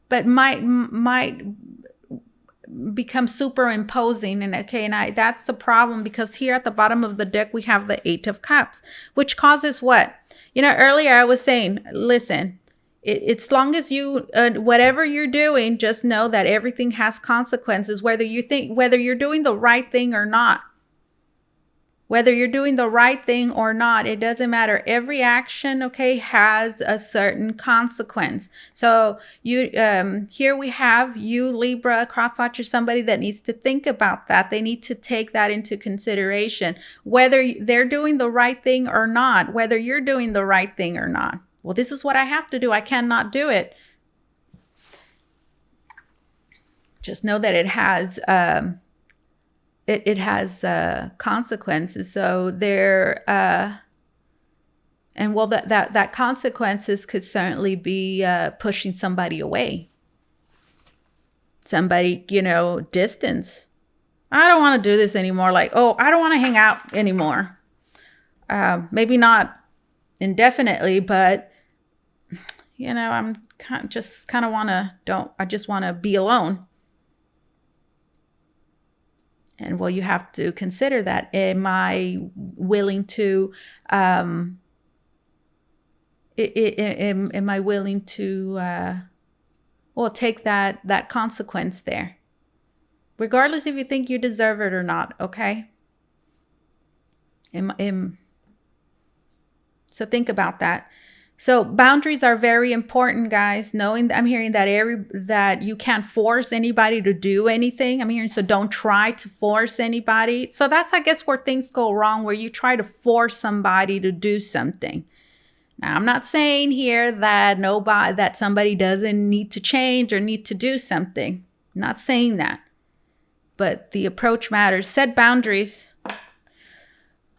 Speaker 1: but might become superimposing. And okay, and that's the problem, because here at the bottom of the deck we have the Eight of Cups, which causes what? You know, earlier I was saying, listen, it's long as you whatever you're doing, just know that everything has consequences, whether you're doing the right thing or not. Whether you're doing the right thing or not, it doesn't matter. Every action, okay, has a certain consequence. So you, here we have you, Libra, crosswatcher, somebody that needs to think about that. They need to take that into consideration, whether they're doing the right thing or not, whether you're doing the right thing or not. Well, this is what I have to do. I cannot do it. Just know that it has, it has consequences. So there, and well, that consequences could certainly be pushing somebody away. Somebody, you know, distance. I don't want to do this anymore. Like, oh, I don't want to hang out anymore. Maybe not indefinitely, but you know, I just want to be alone. And well, you have to consider that. Am I willing to, am I willing to, well, take that consequence there, regardless if you think you deserve it or not. Okay. So think about that. So boundaries are very important, guys. Knowing that I'm hearing that you can't force anybody to do anything. I'm hearing, so don't try to force anybody. So that's, I guess, where things go wrong, where you try to force somebody to do something. Now, I'm not saying here that somebody doesn't need to change or need to do something. I'm not saying that. But the approach matters. Set boundaries.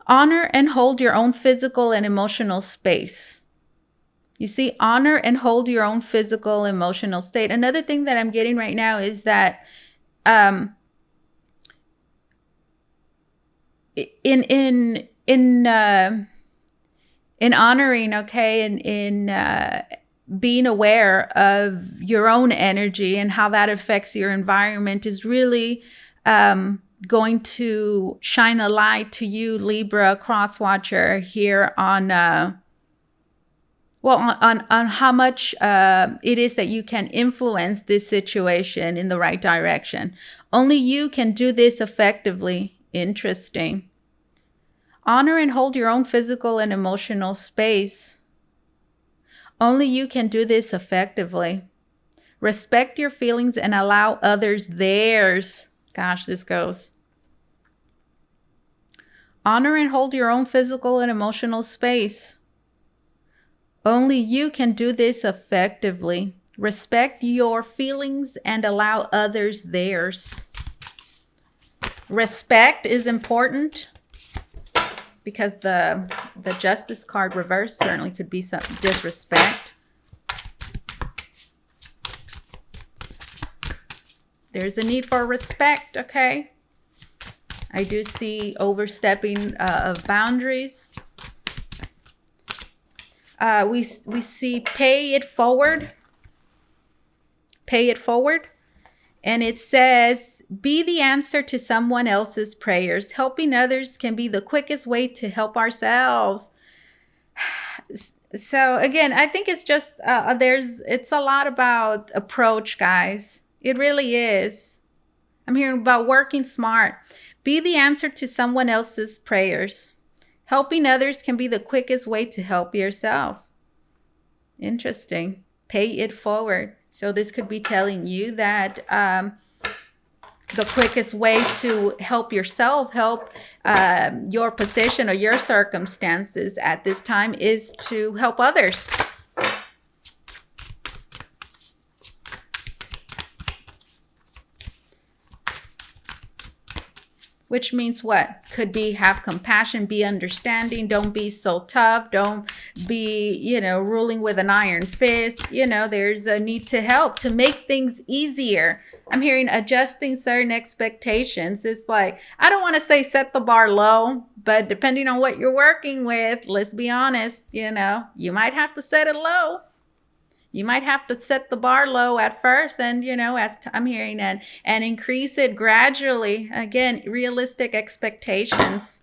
Speaker 1: Honor and hold your own physical and emotional space. You see, honor and hold your own physical, emotional state. Another thing that I'm getting right now is that in honoring, okay, and in being aware of your own energy and how that affects your environment is really going to shine a light to you, Libra crosswatcher, here on on how much it is that you can influence this situation in the right direction. Only you can do this effectively. Interesting. Honor and hold your own physical and emotional space. Only you can do this effectively. Respect your feelings and allow others theirs. Gosh, this goes. Honor and hold your own physical and emotional space. Only you can do this effectively. Respect your feelings and allow others theirs. Respect is important, because the Justice card reversed certainly could be some disrespect. There's a need for respect, okay? I do see overstepping of boundaries. We see pay it forward. Pay it forward. And it says, be the answer to someone else's prayers. Helping others can be the quickest way to help ourselves. So again, I think it's just, it's a lot about approach, guys. It really is. I'm hearing about working smart. Be the answer to someone else's prayers. Helping others can be the quickest way to help yourself. Interesting. Pay it forward. So this could be telling you that the quickest way to help yourself, help your position or your circumstances at this time is to help others. Which means what? Could be have compassion, be understanding, don't be so tough, don't be, ruling with an iron fist. There's a need to help, to make things easier. I'm hearing adjusting certain expectations. It's like, I don't want to say set the bar low, but depending on what you're working with, let's be honest, you might have to set it low. You might have to set the bar low at first and, as I'm hearing, and increase it gradually. Again, realistic expectations.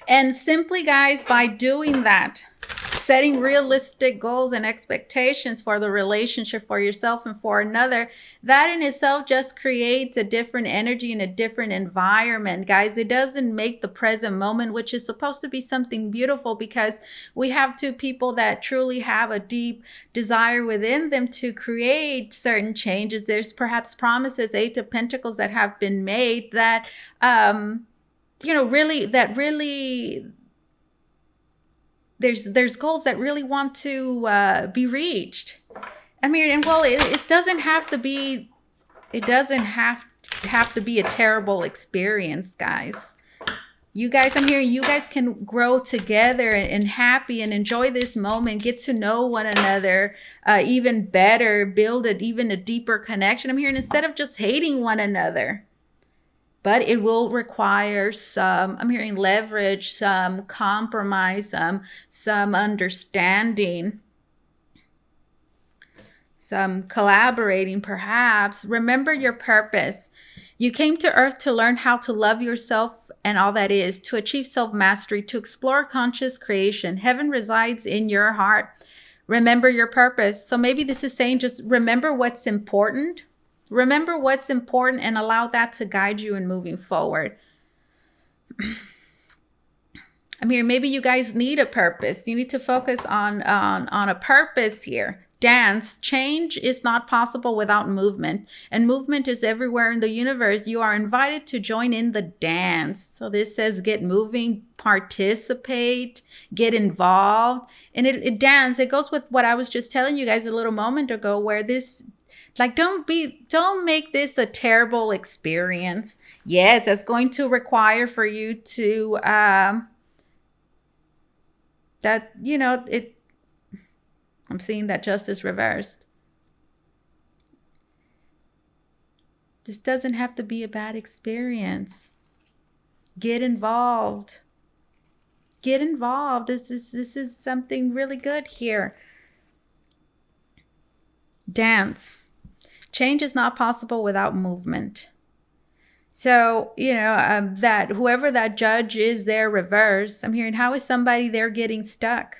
Speaker 1: And simply, guys, by doing that, setting realistic goals and expectations for the relationship, for yourself and for another, that in itself just creates a different energy and a different environment, guys. It doesn't make the present moment, which is supposed to be something beautiful, because we have two people that truly have a deep desire within them to create certain changes. There's perhaps promises, Eight of Pentacles, that have been made that, really there's goals that really want to be reached. I mean, and well, it doesn't have to be a terrible experience, guys. You guys, I'm hearing you guys can grow together and happy and enjoy this moment, get to know one another even better, build even a deeper connection. I'm hearing, instead of just hating one another. But it will require some, I'm hearing, leverage, some compromise, some understanding, some collaborating perhaps. Remember your purpose. You came to Earth to learn how to love yourself and all that is, to achieve self-mastery, to explore conscious creation. Heaven resides in your heart. Remember your purpose. So maybe this is saying, just remember what's important. Remember what's important and allow that to guide you in moving forward. I mean, maybe you guys need a purpose. You need to focus on a purpose here. Dance. Change is not possible without movement. And movement is everywhere in the universe. You are invited to join in the dance. So this says get moving, participate, get involved. And it dance. It goes with what I was just telling you guys a little moment ago, where this, like, don't make this a terrible experience. Yeah, that's going to require for you to, I'm seeing that justice reversed. This doesn't have to be a bad experience. Get involved. Get involved. This is something really good here. Dance. Change is not possible without movement. So, that whoever that judge is there reverse, I'm hearing, how is somebody there getting stuck?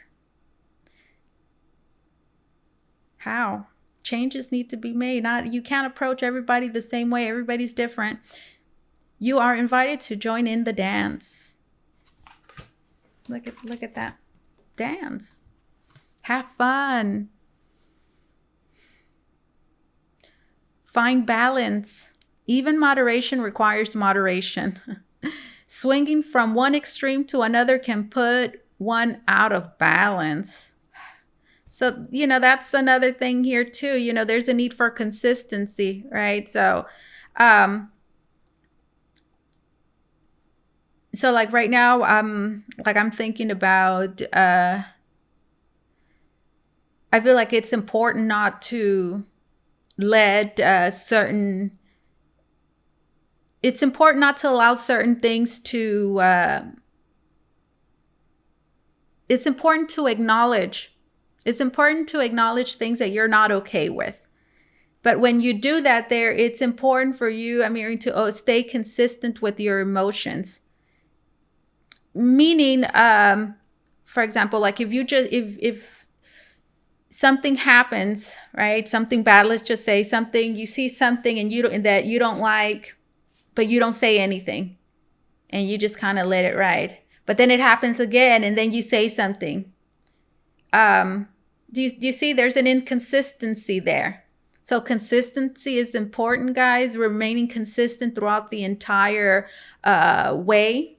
Speaker 1: How? Changes need to be made. You can't approach everybody the same way. Everybody's different. You are invited to join in the dance. Look at that. Dance. Have fun. Find balance. Even moderation requires moderation. Swinging from one extreme to another can put one out of balance. So, that's another thing here too. There's a need for consistency, right? So like right now, I'm thinking about, I feel like it's important not to let it's important not to allow certain things to, it's important to acknowledge things that you're not okay with. But when you do that it's important for you, to stay consistent with your emotions. Meaning, for example, like if something happens, right? Something bad, let's just say you see something and that you don't like, but you don't say anything and you just kind of let it ride. But then it happens again and then you say something. Do you see there's an inconsistency there? So consistency is important, guys. Remaining consistent throughout the entire way,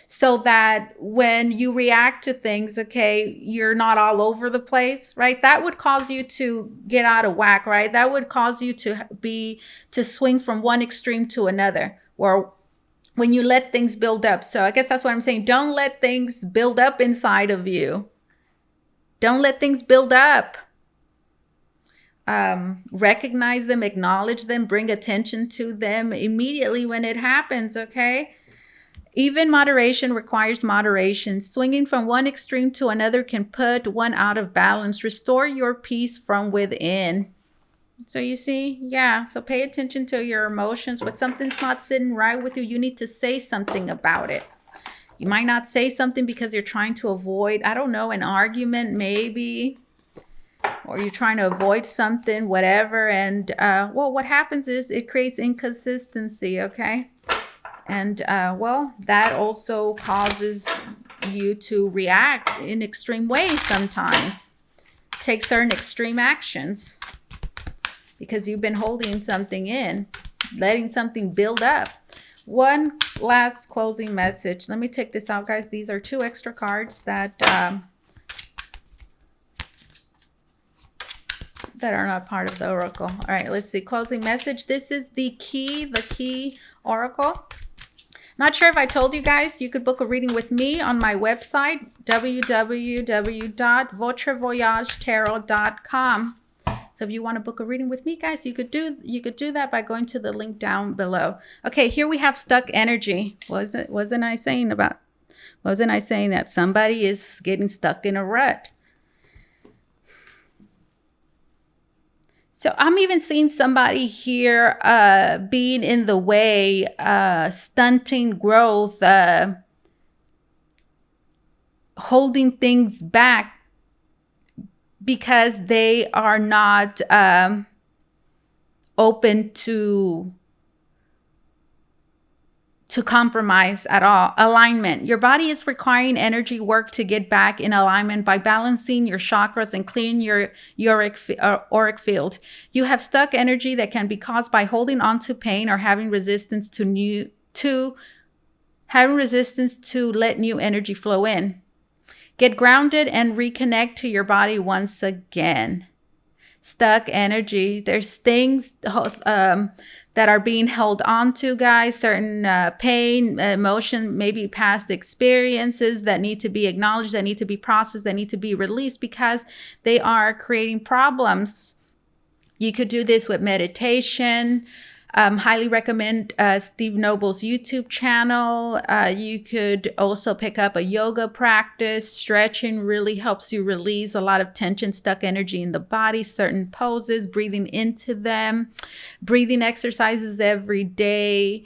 Speaker 1: so that when you react to things, okay, you're not all over the place, right? That would cause you to get out of whack, right? That would cause you to swing from one extreme to another, or when you let things build up. So I guess that's what I'm saying. Don't let things build up inside of you. Don't let things build up. Recognize them, acknowledge them, bring attention to them immediately when it happens, okay? Even moderation requires moderation. Swinging from one extreme to another can put one out of balance. Restore your peace from within. So you see, yeah, so pay attention to your emotions. When something's not sitting right with you, you need to say something about it. You might not say something because you're trying to avoid, I don't know, an argument maybe, or you're trying to avoid something, whatever. And well, what happens is it creates inconsistency, okay? And well, that also causes you to react in extreme ways sometimes. Take certain extreme actions because you've been holding something in, letting something build up. One last closing message. Let me take this out, guys. These are 2 extra cards that are not part of the oracle. All right, let's see. Closing message. This is the key oracle. Not sure if I told you guys, you could book a reading with me on my website, www.votrevoyagetarot.com. So if you want to book a reading with me, guys, you could do that by going to the link down below. Okay, here we have stuck energy. Wasn't I saying that somebody is getting stuck in a rut? So I'm even seeing somebody here being in the way, stunting growth, holding things back because they are not open to compromise at all. Alignment. Your body is requiring energy work to get back in alignment by balancing your chakras and clearing your auric field. You have stuck energy that can be caused by holding on to pain or having resistance to let new energy flow in. Get grounded and reconnect to your body once again. Stuck energy. There's things that are being held on to, guys. Certain pain, emotion, maybe past experiences that need to be acknowledged, that need to be processed, that need to be released because they are creating problems. You could do this with meditation. Highly recommend Steve Noble's YouTube channel. You could also pick up a yoga practice. Stretching really helps you release a lot of tension, stuck energy in the body. Certain poses, breathing into them. Breathing exercises every day.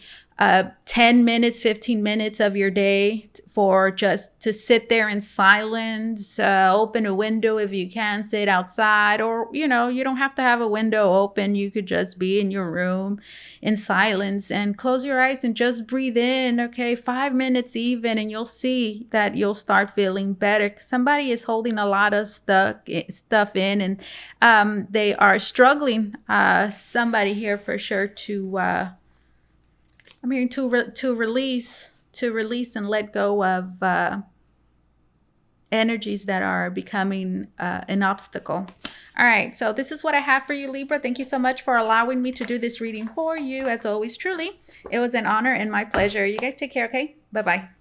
Speaker 1: 10 minutes, 15 minutes of your day for just to sit there in silence. Open a window if you can, sit outside, or, you don't have to have a window open. You could just be in your room in silence and close your eyes and just breathe in, okay? 5 minutes even, and you'll see that you'll start feeling better. Somebody is holding a lot of stuff in, and they are struggling. Somebody here for sure to release and let go of energies that are becoming an obstacle. All right, so this is what I have for you, Libra. Thank you so much for allowing me to do this reading for you. As always, truly, it was an honor and my pleasure. You guys take care, okay? Bye-bye.